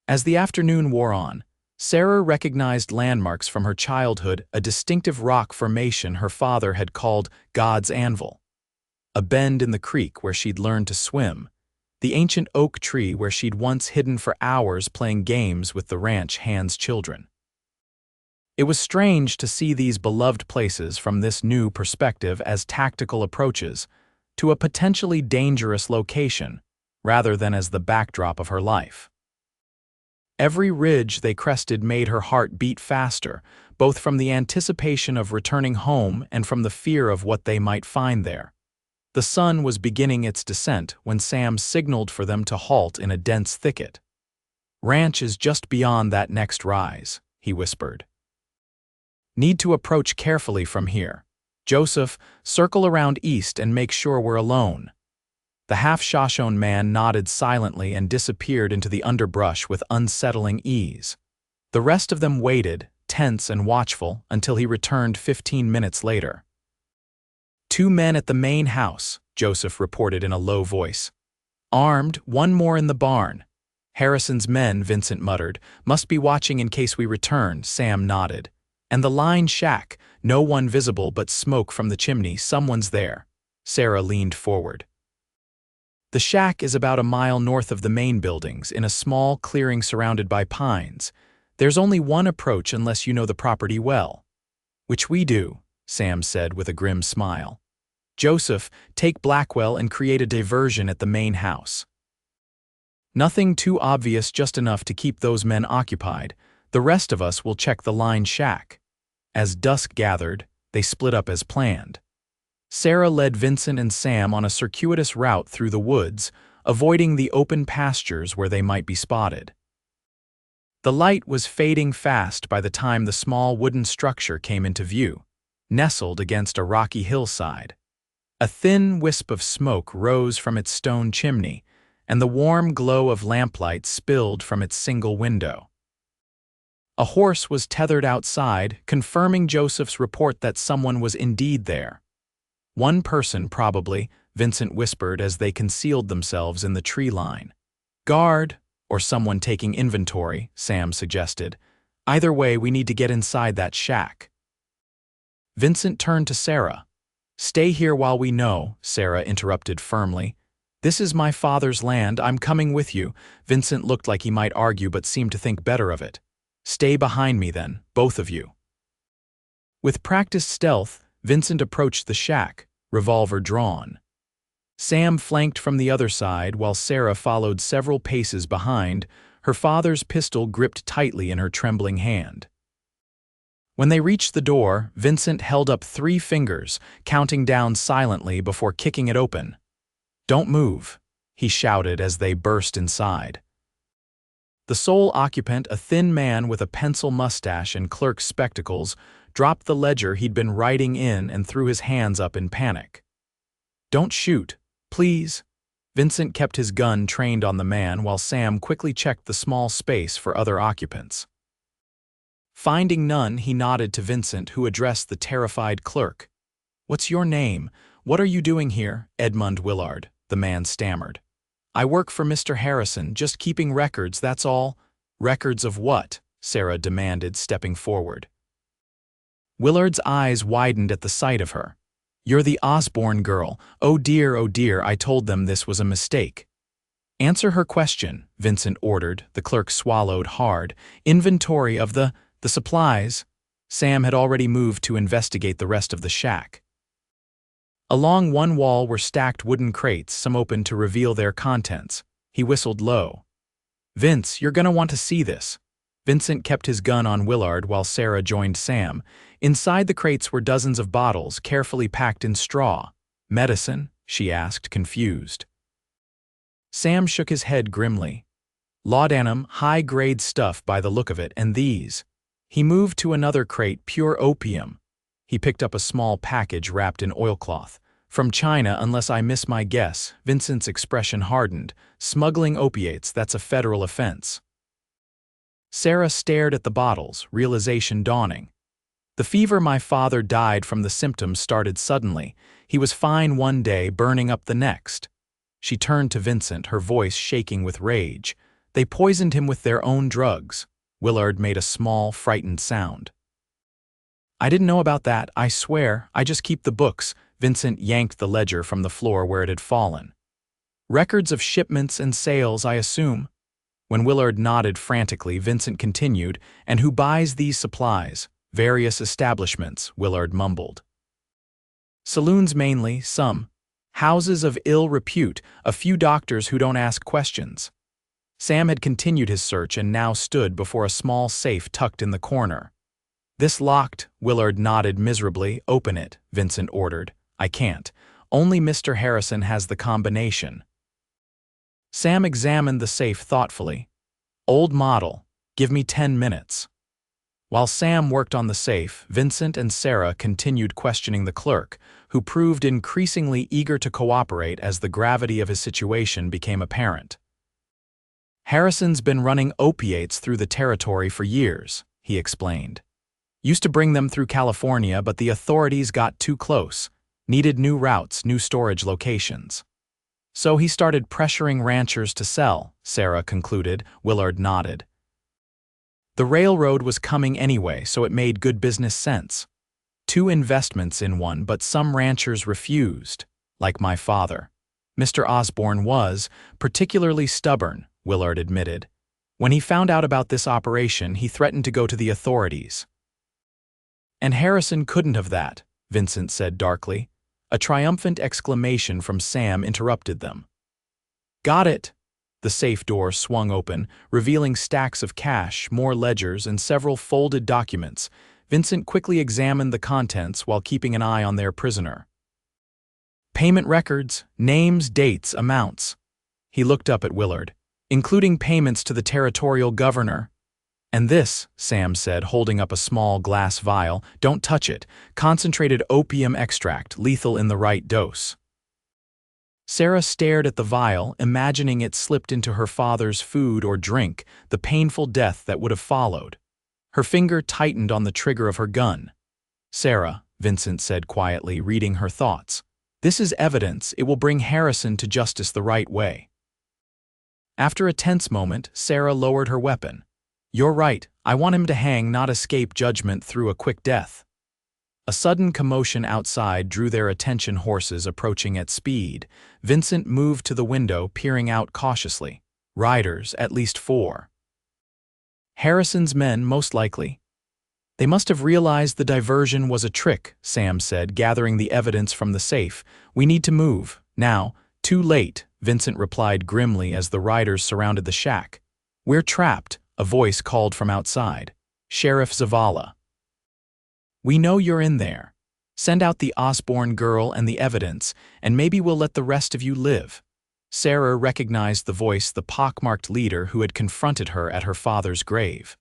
As the afternoon wore on, Sarah recognized landmarks from her childhood, a distinctive rock formation her father had called God's Anvil, a bend in the creek where she'd learned to swim, the ancient oak tree where she'd once hidden for hours playing games with the ranch hand's children. It was strange to see these beloved places from this new perspective as tactical approaches to a potentially dangerous location, rather than as the backdrop of her life. Every ridge they crested made her heart beat faster, both from the anticipation of returning home and from the fear of what they might find there. The sun was beginning its descent when Sam signaled for them to halt in a dense thicket. Ranch is just beyond that next rise, he whispered. Need to approach carefully from here. Joseph, circle around east and make sure we're alone. The half-Shoshone man nodded silently and disappeared into the underbrush with unsettling ease. The rest of them waited, tense and watchful, until he returned 15 minutes later. 2 men at the main house, Joseph reported in a low voice. Armed, 1 more in the barn. Harrison's men, Vincent muttered, must be watching in case we return, Sam nodded. And the line shack, no one visible but smoke from the chimney, someone's there. Sarah leaned forward. The shack is about a mile north of the main buildings, in a small clearing surrounded by pines. There's only one approach unless you know the property well. Which we do, Sam said with a grim smile. Joseph, take Blackwell and create a diversion at the main house. Nothing too obvious, just enough to keep those men occupied. The rest of us will check the line shack. As dusk gathered, they split up as planned. Sarah led Vincent and Sam on a circuitous route through the woods, avoiding the open pastures where they might be spotted. The light was fading fast by the time the small wooden structure came into view, nestled against a rocky hillside. A thin wisp of smoke rose from its stone chimney, and the warm glow of lamplight spilled from its single window. A horse was tethered outside, confirming Joseph's report that someone was indeed there. 1 person, probably, Vincent whispered as they concealed themselves in the tree line. Guard, or someone taking inventory, Sam suggested. Either way, we need to get inside that shack. Vincent turned to Sarah. Stay here while we know, Sarah interrupted firmly. This is my father's land, I'm coming with you. Vincent looked like he might argue but seemed to think better of it. Stay behind me then, both of you. With practiced stealth, Vincent approached the shack, revolver drawn. Sam flanked from the other side while Sarah followed several paces behind, her father's pistol gripped tightly in her trembling hand. When they reached the door, Vincent held up 3 fingers, counting down silently before kicking it open. Don't move, he shouted as they burst inside. The sole occupant, a thin man with a pencil mustache and clerk's spectacles, dropped the ledger he'd been writing in and threw his hands up in panic. Don't shoot, please. Vincent kept his gun trained on the man while Sam quickly checked the small space for other occupants. Finding none, he nodded to Vincent, who addressed the terrified clerk. What's your name? What are you doing here? Edmund Willard, the man stammered. I work for Mr. Harrison, just keeping records, that's all. Records of what? Sarah demanded, stepping forward. Willard's eyes widened at the sight of her. You're the Osbourne girl. Oh dear, I told them this was a mistake. Answer her question, Vincent ordered. The clerk swallowed hard. Inventory of the supplies. Sam had already moved to investigate the rest of the shack. Along one wall were stacked wooden crates, some open to reveal their contents. He whistled low. Vince, you're gonna want to see this. Vincent kept his gun on Willard while Sarah joined Sam. Inside the crates were dozens of bottles, carefully packed in straw. Medicine? She asked, confused. Sam shook his head grimly. Laudanum, high-grade stuff by the look of it, and these. He moved to another crate, pure opium. He picked up a small package wrapped in oilcloth. From China, unless I miss my guess. Vincent's expression hardened. Smuggling opiates, that's a federal offense. Sarah stared at the bottles, realization dawning. The fever my father died from, the symptoms started suddenly. He was fine one day, burning up the next. She turned to Vincent, her voice shaking with rage. They poisoned him with their own drugs. Willard made a small, frightened sound. I didn't know about that, I swear. I just keep the books. Vincent yanked the ledger from the floor where it had fallen. Records of shipments and sales, I assume. When Willard nodded frantically, Vincent continued, and who buys these supplies? Various establishments, Willard mumbled. Saloons mainly, some. Houses of ill repute, a few doctors who don't ask questions. Sam had continued his search and now stood before a small safe tucked in the corner. This locked, Willard nodded miserably. Open it, Vincent ordered. I can't. Only Mr. Harrison has the combination. Sam examined the safe thoughtfully. Old model. Give me 10 minutes. While Sam worked on the safe, Vincent and Sarah continued questioning the clerk, who proved increasingly eager to cooperate as the gravity of his situation became apparent. Harrison's been running opiates through the territory for years, he explained. Used to bring them through California, but the authorities got too close, needed new routes, new storage locations. So he started pressuring ranchers to sell, Sarah concluded. Willard nodded. The railroad was coming anyway, so it made good business sense. 2 investments in one, but some ranchers refused, like my father. Mr. Osbourne was particularly stubborn, Willard admitted. When he found out about this operation, he threatened to go to the authorities. And Harrison couldn't have that, Vincent said darkly. A triumphant exclamation from Sam interrupted them. Got it! The safe door swung open, revealing stacks of cash, more ledgers, and several folded documents. Vincent quickly examined the contents while keeping an eye on their prisoner. Payment records, names, dates, amounts. He looked up at Willard. Including payments to the territorial governor. And this, Sam said, holding up a small glass vial, don't touch it, concentrated opium extract, lethal in the right dose. Sarah stared at the vial, imagining it slipped into her father's food or drink, the painful death that would have followed. Her finger tightened on the trigger of her gun. Sarah, Vincent said quietly, reading her thoughts. This is evidence. It will bring Harrison to justice the right way. After a tense moment, Sarah lowered her weapon. You're right, I want him to hang, not escape judgment through a quick death. A sudden commotion outside drew their attention, horses approaching at speed. Vincent moved to the window, peering out cautiously. Riders, at least 4. Harrison's men, most likely. They must have realized the diversion was a trick, Sam said, gathering the evidence from the safe. We need to move. Now. Too late, Vincent replied grimly as the riders surrounded the shack. We're trapped, a voice called from outside. Sheriff Zavala. We know you're in there. Send out the Osbourne girl and the evidence, and maybe we'll let the rest of you live. Sarah recognized the voice, the pockmarked leader who had confronted her at her father's grave.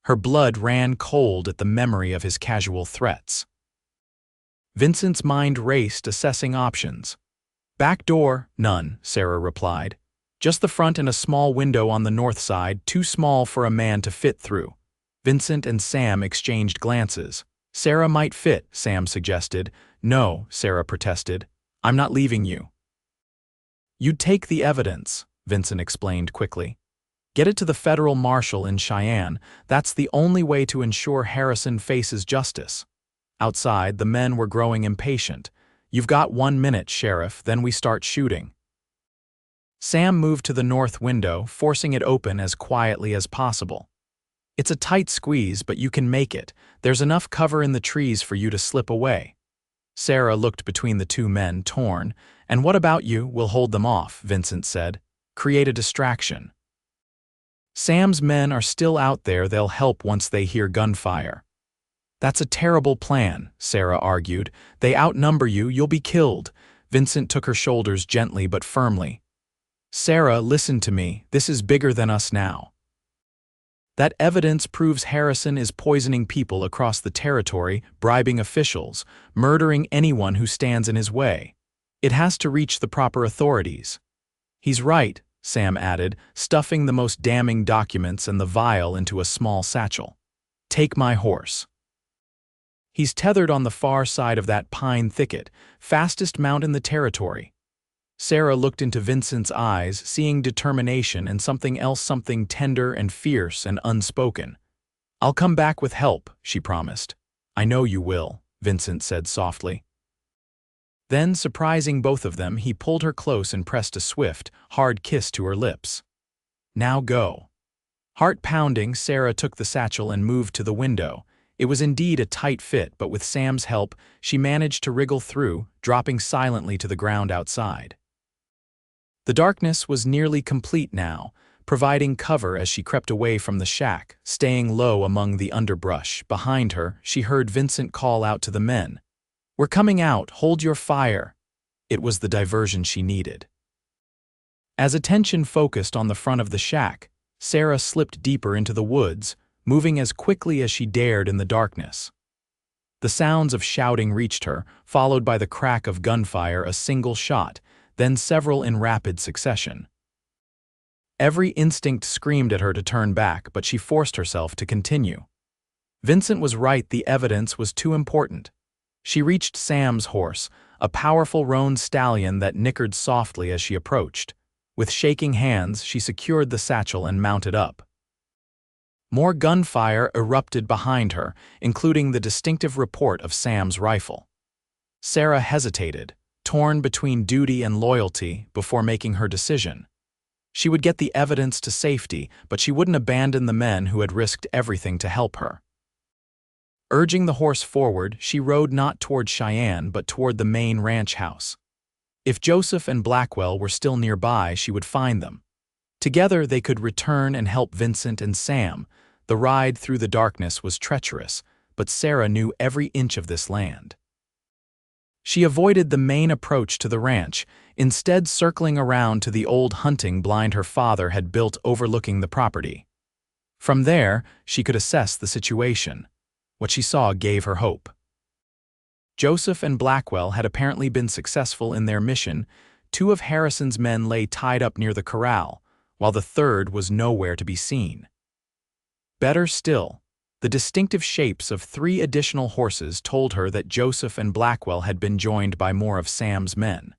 Her blood ran cold at the memory of his casual threats. Vincent's mind raced, assessing options. Back door, none, Sarah replied. Just the front and a small window on the north side, too small for a man to fit through. Vincent and Sam exchanged glances. Sarah might fit, Sam suggested. No, Sarah protested. I'm not leaving you. You'd take the evidence, Vincent explained quickly. Get it to the federal marshal in Cheyenne. That's the only way to ensure Harrison faces justice. Outside, the men were growing impatient. You've got 1 minute, Sheriff, then we start shooting. Sam moved to the north window, forcing it open as quietly as possible. It's a tight squeeze, but you can make it. There's enough cover in the trees for you to slip away. Sarah looked between the 2 men, torn. And what about you? We'll hold them off, Vincent said. Create a distraction. Sam's men are still out there. They'll help once they hear gunfire. That's a terrible plan, Sarah argued. They outnumber you, you'll be killed. Vincent took her shoulders gently but firmly. Sarah, listen to me. This is bigger than us now. That evidence proves Harrison is poisoning people across the territory, bribing officials, murdering anyone who stands in his way. It has to reach the proper authorities. He's right, Sam added, stuffing the most damning documents and the vial into a small satchel. Take my horse. He's tethered on the far side of that pine thicket, fastest mount in the territory. Sarah looked into Vincent's eyes, seeing determination and something else, something tender and fierce and unspoken. I'll come back with help, she promised. I know you will, Vincent said softly. Then, surprising both of them, he pulled her close and pressed a swift, hard kiss to her lips. Now go. Heart pounding, Sarah took the satchel and moved to the window. It was indeed a tight fit, but with Sam's help, she managed to wriggle through, dropping silently to the ground outside. The darkness was nearly complete now, providing cover as she crept away from the shack, staying low among the underbrush. Behind her, she heard Vincent call out to the men. We're coming out, hold your fire. It was the diversion she needed. As attention focused on the front of the shack, Sarah slipped deeper into the woods, moving as quickly as she dared in the darkness. The sounds of shouting reached her, followed by the crack of gunfire, a single shot, then several in rapid succession. Every instinct screamed at her to turn back, but she forced herself to continue. Vincent was right, the evidence was too important. She reached Sam's horse, a powerful roan stallion that nickered softly as she approached. With shaking hands, she secured the satchel and mounted up. More gunfire erupted behind her, including the distinctive report of Sam's rifle. Sarah hesitated, torn between duty and loyalty, before making her decision. She would get the evidence to safety, but she wouldn't abandon the men who had risked everything to help her. Urging the horse forward, she rode not toward Cheyenne but toward the main ranch house. If Joseph and Blackwell were still nearby, she would find them. Together they could return and help Vincent and Sam. The ride through the darkness was treacherous, but Sarah knew every inch of this land. She avoided the main approach to the ranch, instead circling around to the old hunting blind her father had built overlooking the property. From there, she could assess the situation. What she saw gave her hope. Joseph and Blackwell had apparently been successful in their mission. Two of Harrison's men lay tied up near the corral, while the third was nowhere to be seen. Better still, the distinctive shapes of 3 additional horses told her that Joseph and Blackwell had been joined by more of Sam's men.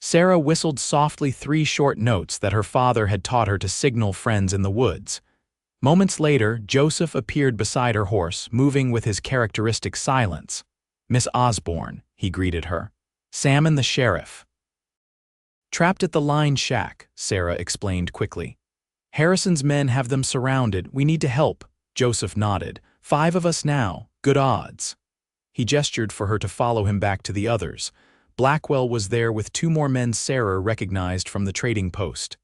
Sarah whistled softly 3 short notes that her father had taught her to signal friends in the woods. Moments later, Joseph appeared beside her horse, moving with his characteristic silence. "Miss Osbourne," he greeted her. "Sam and the sheriff." "Trapped at the line shack," Sarah explained quickly. "Harrison's men have them surrounded. We need to help." Joseph nodded. "5 of us now. Good odds." He gestured for her to follow him back to the others. Blackwell was there with 2 more men Sarah recognized from the trading post.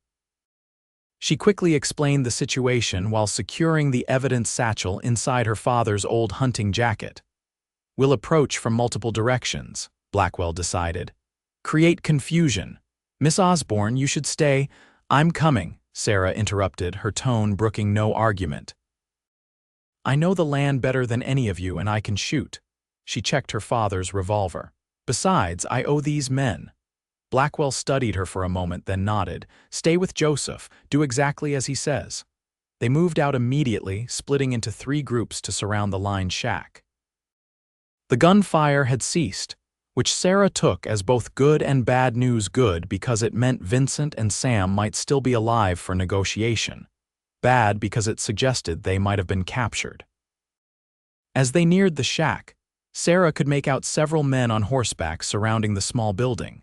She quickly explained the situation while securing the evidence satchel inside her father's old hunting jacket. "We'll approach from multiple directions," Blackwell decided. "Create confusion. Miss Osbourne, you should stay." "I'm coming," Sarah interrupted, her tone brooking no argument. "I know the land better than any of you, and I can shoot." She checked her father's revolver. "Besides, I owe these men." Blackwell studied her for a moment, then nodded. "Stay with Joseph. Do exactly as he says." They moved out immediately, splitting into 3 groups to surround the line shack. The gunfire had ceased, which Sarah took as both good and bad news. Good because it meant Vincent and Sam might still be alive for negotiation. Bad because it suggested they might have been captured. As they neared the shack, Sarah could make out several men on horseback surrounding the small building.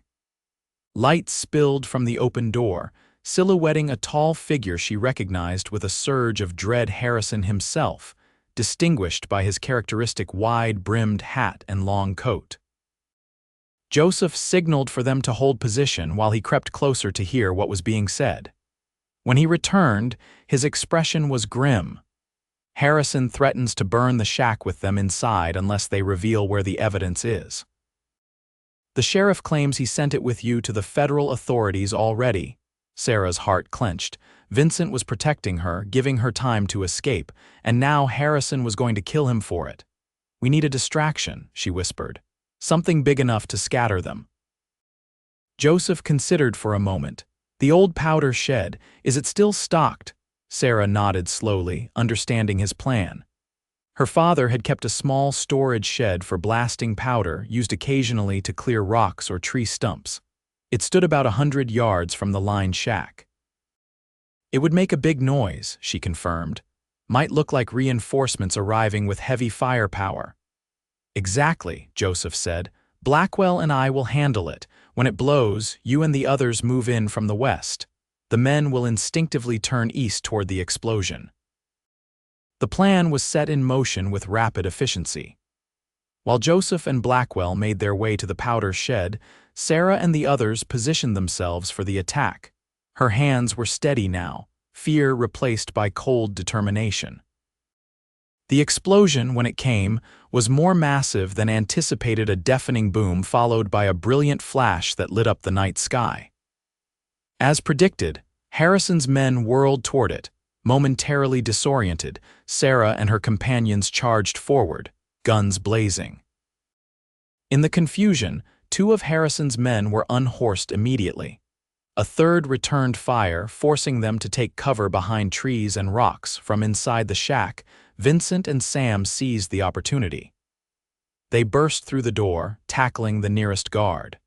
Light spilled from the open door, silhouetting a tall figure she recognized with a surge of dread. Harrison himself, distinguished by his characteristic wide-brimmed hat and long coat. Joseph signaled for them to hold position while he crept closer to hear what was being said. When he returned, his expression was grim. "Harrison threatens to burn the shack with them inside unless they reveal where the evidence is. The sheriff claims he sent it with you to the federal authorities already." Sarah's heart clenched. Vincent was protecting her, giving her time to escape, and now Harrison was going to kill him for it. "We need a distraction," she whispered. "Something big enough to scatter them." Joseph considered for a moment. "The old powder shed, is it still stocked?" Sarah nodded slowly, understanding his plan. Her father had kept a small storage shed for blasting powder used occasionally to clear rocks or tree stumps. It stood about 100 yards from the line shack. "It would make a big noise," she confirmed. "Might look like reinforcements arriving with heavy firepower." "Exactly," Joseph said. "Blackwell and I will handle it. When it blows, you and the others move in from the west. The men will instinctively turn east toward the explosion." The plan was set in motion with rapid efficiency. While Joseph and Blackwell made their way to the powder shed, Sarah and the others positioned themselves for the attack. Her hands were steady now, fear replaced by cold determination. The explosion, when it came, was more massive than anticipated, a deafening boom followed by a brilliant flash that lit up the night sky. As predicted, Harrison's men whirled toward it. Momentarily disoriented, Sarah and her companions charged forward, guns blazing. In the confusion, two of Harrison's men were unhorsed immediately. A third returned fire, forcing them to take cover behind trees and rocks. From inside the shack, Vincent and Sam seized the opportunity. They burst through the door, tackling the nearest guard.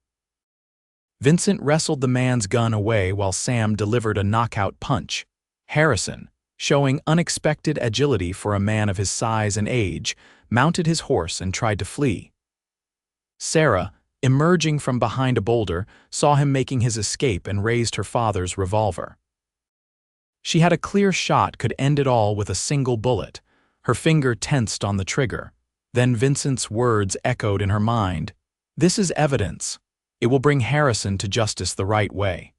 Vincent wrestled the man's gun away while Sam delivered a knockout punch. Harrison, showing unexpected agility for a man of his size and age, mounted his horse and tried to flee. Sarah, emerging from behind a boulder, saw him making his escape and raised her father's revolver. She had a clear shot could end it all with a single bullet. Her finger tensed on the trigger. Then Vincent's words echoed in her mind. "This is evidence. It will bring Harrison to justice the right way."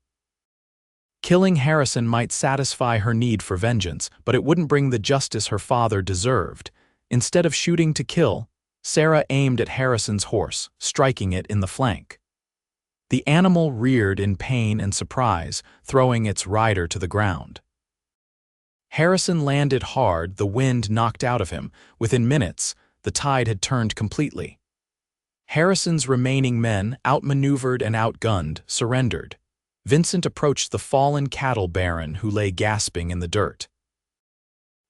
Killing Harrison might satisfy her need for vengeance, but it wouldn't bring the justice her father deserved. Instead of shooting to kill, Sarah aimed at Harrison's horse, striking it in the flank. The animal reared in pain and surprise, throwing its rider to the ground. Harrison landed hard, the wind knocked out of him. Within minutes, the tide had turned completely. Harrison's remaining men, outmaneuvered and outgunned, surrendered. Vincent approached the fallen cattle baron who lay gasping in the dirt.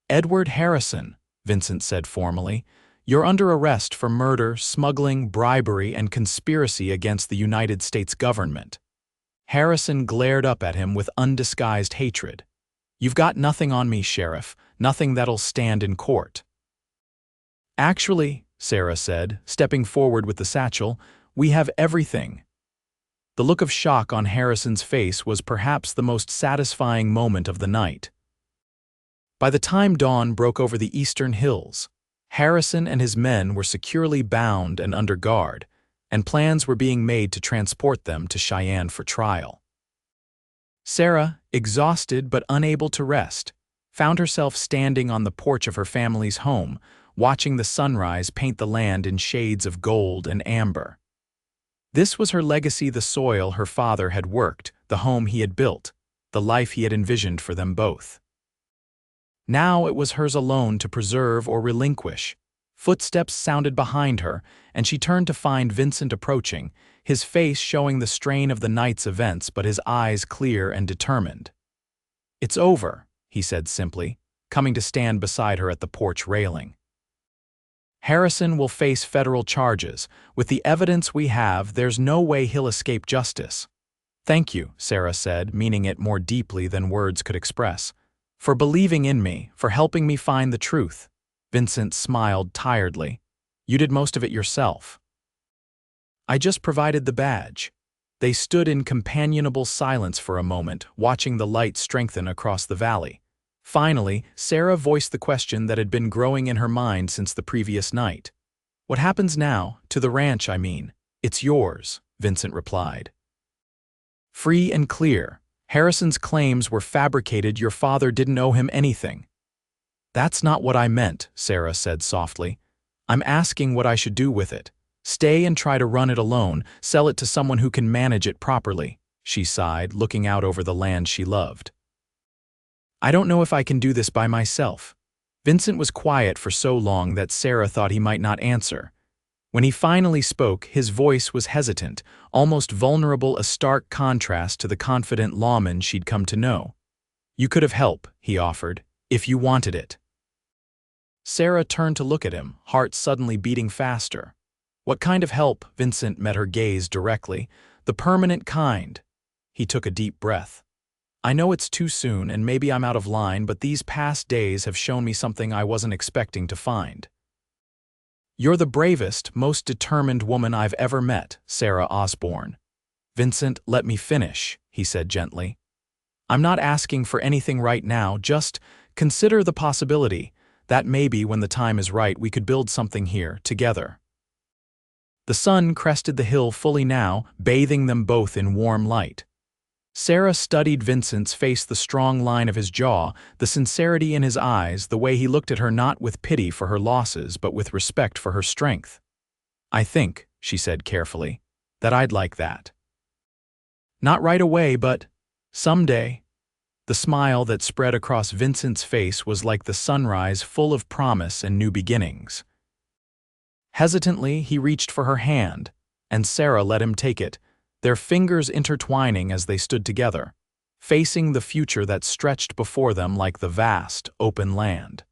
"Edward Harrison," Vincent said formally, "you're under arrest for murder, smuggling, bribery, and conspiracy against the United States government." Harrison glared up at him with undisguised hatred. "You've got nothing on me, Sheriff, nothing that'll stand in court." "Actually," Sarah said, stepping forward with the satchel, "we have everything." The look of shock on Harrison's face was perhaps the most satisfying moment of the night. By the time dawn broke over the eastern hills, Harrison and his men were securely bound and under guard, and plans were being made to transport them to Cheyenne for trial. Sarah, exhausted but unable to rest, found herself standing on the porch of her family's home, watching the sunrise paint the land in shades of gold and amber. This was her legacy, the soil her father had worked, the home he had built, the life he had envisioned for them both. Now it was hers alone to preserve or relinquish. Footsteps sounded behind her, and she turned to find Vincent approaching, his face showing the strain of the night's events but his eyes clear and determined. "It's over," he said simply, coming to stand beside her at the porch railing. "Harrison will face federal charges. With the evidence we have, there's no way he'll escape justice." "Thank you," Sarah said, meaning it more deeply than words could express, "for believing in me, for helping me find the truth." Vincent smiled tiredly. "You did most of it yourself." "I just provided the badge." They stood in companionable silence for a moment, watching the light strengthen across the valley. Finally, Sarah voiced the question that had been growing in her mind since the previous night. "What happens now? To the ranch, I mean." "It's yours," Vincent replied. "Free and clear. Harrison's claims were fabricated. Your father didn't owe him anything." "That's not what I meant," Sarah said softly. "I'm asking what I should do with it. Stay and try to run it alone, sell it to someone who can manage it properly," she sighed, looking out over the land she loved. "I don't know if I can do this by myself." Vincent was quiet for so long that Sarah thought he might not answer. When he finally spoke, his voice was hesitant, almost vulnerable, a stark contrast to the confident lawman she'd come to know. "You could have help," he offered, "if you wanted it." Sarah turned to look at him, heart suddenly beating faster. "What kind of help?" Vincent met her gaze directly. "The permanent kind." He took a deep breath. "I know it's too soon and maybe I'm out of line, but these past days have shown me something I wasn't expecting to find." "You're the bravest, most determined woman I've ever met, Sarah Osbourne." "Vincent, let me finish," he said gently. "I'm not asking for anything right now, just consider the possibility that maybe when the time is right we could build something here, together." The sun crested the hill fully now, bathing them both in warm light. Sarah studied Vincent's face, the strong line of his jaw, the sincerity in his eyes, the way he looked at her not with pity for her losses but with respect for her strength. "I think," she said carefully, "that I'd like that. Not right away, but someday." The smile that spread across Vincent's face was like the sunrise, full of promise and new beginnings. Hesitantly, he reached for her hand, and Sarah let him take it, their fingers intertwining as they stood together, facing the future that stretched before them like the vast, open land.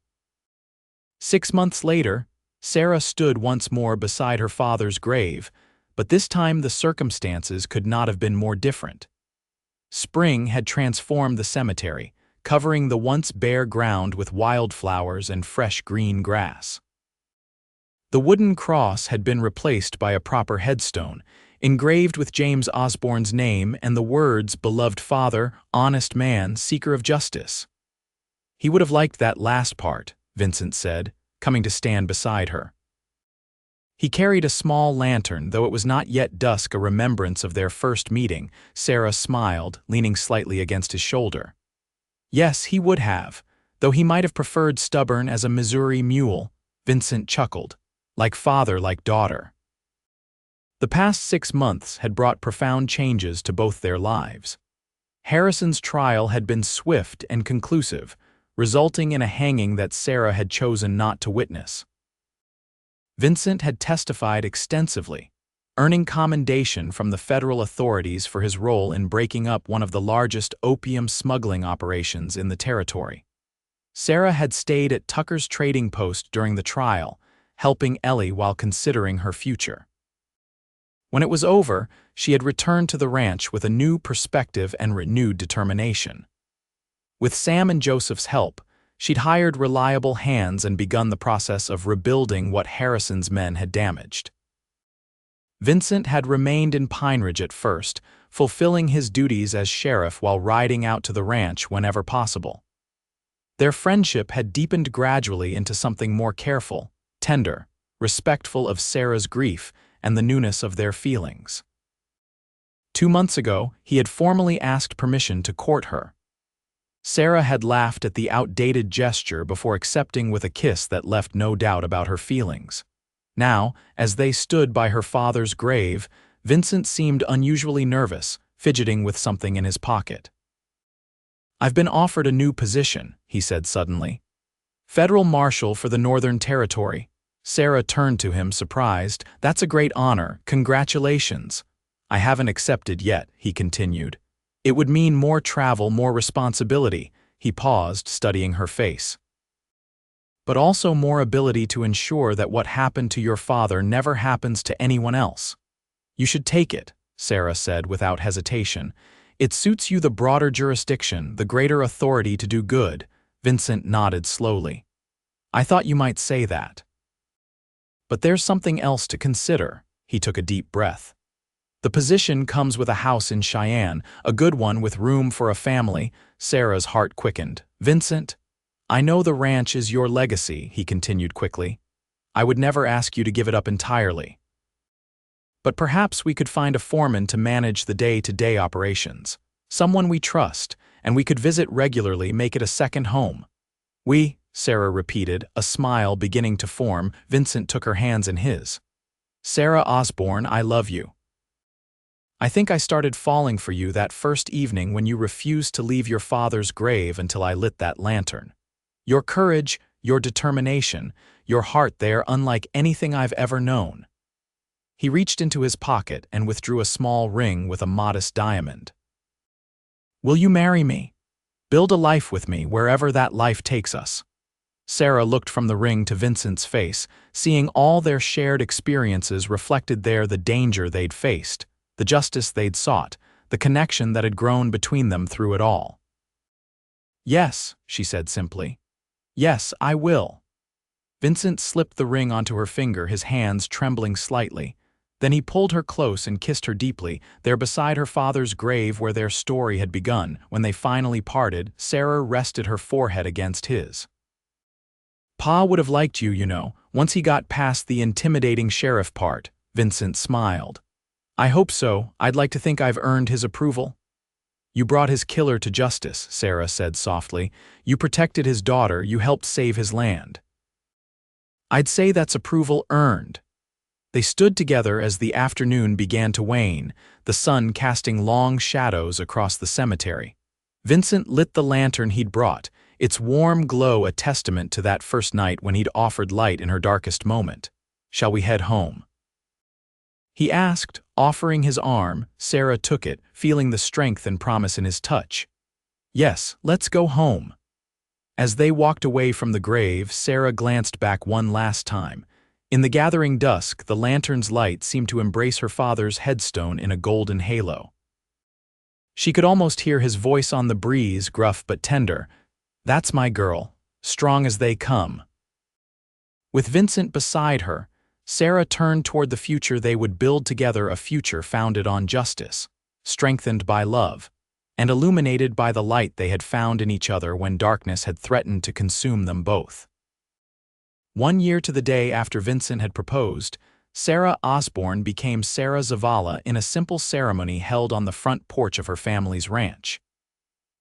6 months later, Sarah stood once more beside her father's grave, but this time the circumstances could not have been more different. Spring had transformed the cemetery, covering the once bare ground with wildflowers and fresh green grass. The wooden cross had been replaced by a proper headstone, engraved with James Osbourne's name and the words, "Beloved father, honest man, seeker of justice." He would have liked that last part, Vincent said, coming to stand beside her. He carried a small lantern, though it was not yet dusk, a remembrance of their first meeting. Sarah smiled, leaning slightly against his shoulder. Yes, he would have, though he might have preferred stubborn as a Missouri mule. Vincent chuckled. Like father, like daughter. The past 6 months had brought profound changes to both their lives. Harrison's trial had been swift and conclusive, resulting in a hanging that Sarah had chosen not to witness. Vincent had testified extensively, earning commendation from the federal authorities for his role in breaking up one of the largest opium smuggling operations in the territory. Sarah had stayed at Tucker's trading post during the trial, helping Ellie while considering her future. When it was over, she had returned to the ranch with a new perspective and renewed determination. With Sam and Joseph's help, she'd hired reliable hands and begun the process of rebuilding what Harrison's men had damaged. Vincent had remained in Pine Ridge at first, fulfilling his duties as sheriff while riding out to the ranch whenever possible. Their friendship had deepened gradually into something more careful, tender, respectful of Sarah's grief and the newness of their feelings. 2 months ago, he had formally asked permission to court her. Sarah had laughed at the outdated gesture before accepting with a kiss that left no doubt about her feelings. Now, as they stood by her father's grave, Vincent seemed unusually nervous, fidgeting with something in his pocket. "I've been offered a new position," he said suddenly. "Federal Marshal for the Northern Territory." Sarah turned to him, surprised. "That's a great honor. Congratulations." "I haven't accepted yet," he continued. "It would mean more travel, more responsibility." He paused, studying her face. "But also more ability to ensure that what happened to your father never happens to anyone else." "You should take it," Sarah said without hesitation. "It suits you, the broader jurisdiction, the greater authority to do good." Vincent nodded slowly. "I thought you might say that. But there's something else to consider." He took a deep breath. "The position comes with a house in Cheyenne, a good one with room for a family." Sarah's heart quickened. "Vincent, I know the ranch is your legacy," he continued quickly. "I would never ask you to give it up entirely. But perhaps we could find a foreman to manage the day-to-day operations. Someone we trust, and we could visit regularly, make it a second home." "We," Sarah repeated, a smile beginning to form. Vincent took her hands in his. "Sarah Osbourne, I love you. I think I started falling for you that first evening when you refused to leave your father's grave until I lit that lantern. Your courage, your determination, your heart there, unlike anything I've ever known." He reached into his pocket and withdrew a small ring with a modest diamond. "Will you marry me? Build a life with me wherever that life takes us." Sarah looked from the ring to Vincent's face, seeing all their shared experiences reflected there, the danger they'd faced, the justice they'd sought, the connection that had grown between them through it all. "Yes," she said simply. "Yes, I will." Vincent slipped the ring onto her finger, his hands trembling slightly. Then he pulled her close and kissed her deeply, there beside her father's grave where their story had begun. When they finally parted, Sarah rested her forehead against his. "Pa would have liked you, you know, once he got past the intimidating sheriff part." Vincent smiled. "I hope so. I'd like to think I've earned his approval." "You brought his killer to justice," Sarah said softly. "You protected his daughter, you helped save his land." "I'd say that's approval earned." They stood together as the afternoon began to wane, the sun casting long shadows across the cemetery. Vincent lit the lantern he'd brought, its warm glow a testament to that first night when he'd offered light in her darkest moment. "Shall we head home?" he asked, offering his arm. Sarah took it, feeling the strength and promise in his touch. "Yes, let's go home." As they walked away from the grave, Sarah glanced back one last time. In the gathering dusk, the lantern's light seemed to embrace her father's headstone in a golden halo. She could almost hear his voice on the breeze, gruff but tender. "That's my girl, strong as they come." With Vincent beside her, Sarah turned toward the future they would build together, a future founded on justice, strengthened by love, and illuminated by the light they had found in each other when darkness had threatened to consume them both. 1 year to the day after Vincent had proposed, Sarah Osbourne became Sarah Zavala in a simple ceremony held on the front porch of her family's ranch.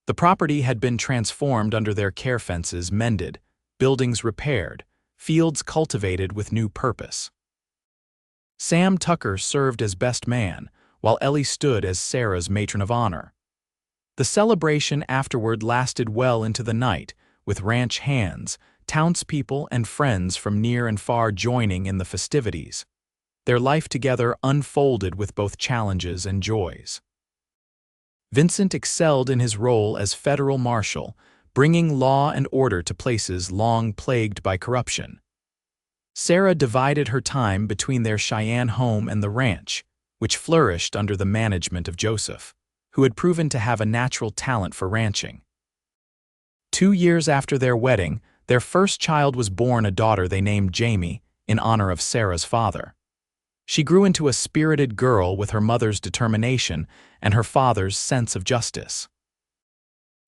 The property had been transformed under their care, fences mended, buildings repaired, fields cultivated with new purpose. Sam Tucker served as best man, while Ellie stood as Sarah's matron of honor. The celebration afterward lasted well into the night, with ranch hands, townspeople, and friends from near and far joining in the festivities. Their life together unfolded with both challenges and joys. Vincent excelled in his role as federal marshal, bringing law and order to places long plagued by corruption. Sarah divided her time between their Cheyenne home and the ranch, which flourished under the management of Joseph, who had proven to have a natural talent for ranching. 2 years after their wedding, their first child was born, a daughter they named Jamie, in honor of Sarah's father. She grew into a spirited girl with her mother's determination and her father's sense of justice.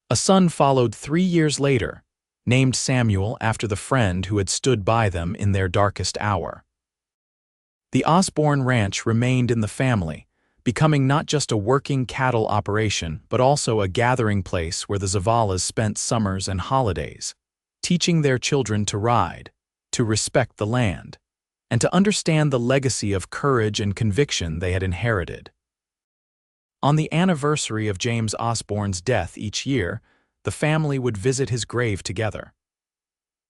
A son followed 3 years later, named Samuel after the friend who had stood by them in their darkest hour. The Osbourne Ranch remained in the family, becoming not just a working cattle operation but also a gathering place where the Zavalas spent summers and holidays, teaching their children to ride, to respect the land, and to understand the legacy of courage and conviction they had inherited. On the anniversary of James Osbourne's death each year, the family would visit his grave together.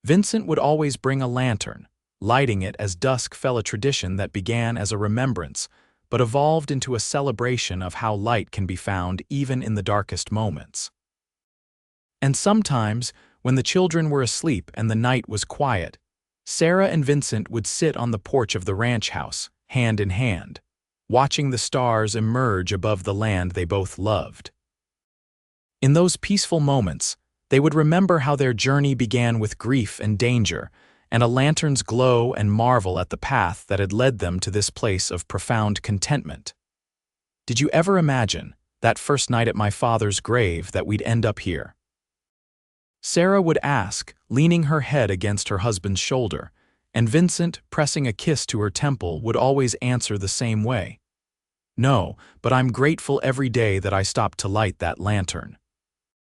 Vincent would always bring a lantern, lighting it as dusk fell, a tradition that began as a remembrance but evolved into a celebration of how light can be found even in the darkest moments. And sometimes, when the children were asleep and the night was quiet, Sarah and Vincent would sit on the porch of the ranch house, hand in hand, watching the stars emerge above the land they both loved. In those peaceful moments, they would remember how their journey began with grief and danger, and a lantern's glow, and marvel at the path that had led them to this place of profound contentment. "Did you ever imagine, that first night at my father's grave, that we'd end up here?" Sarah would ask, leaning her head against her husband's shoulder, and Vincent, pressing a kiss to her temple, would always answer the same way. "No, but I'm grateful every day that I stopped to light that lantern."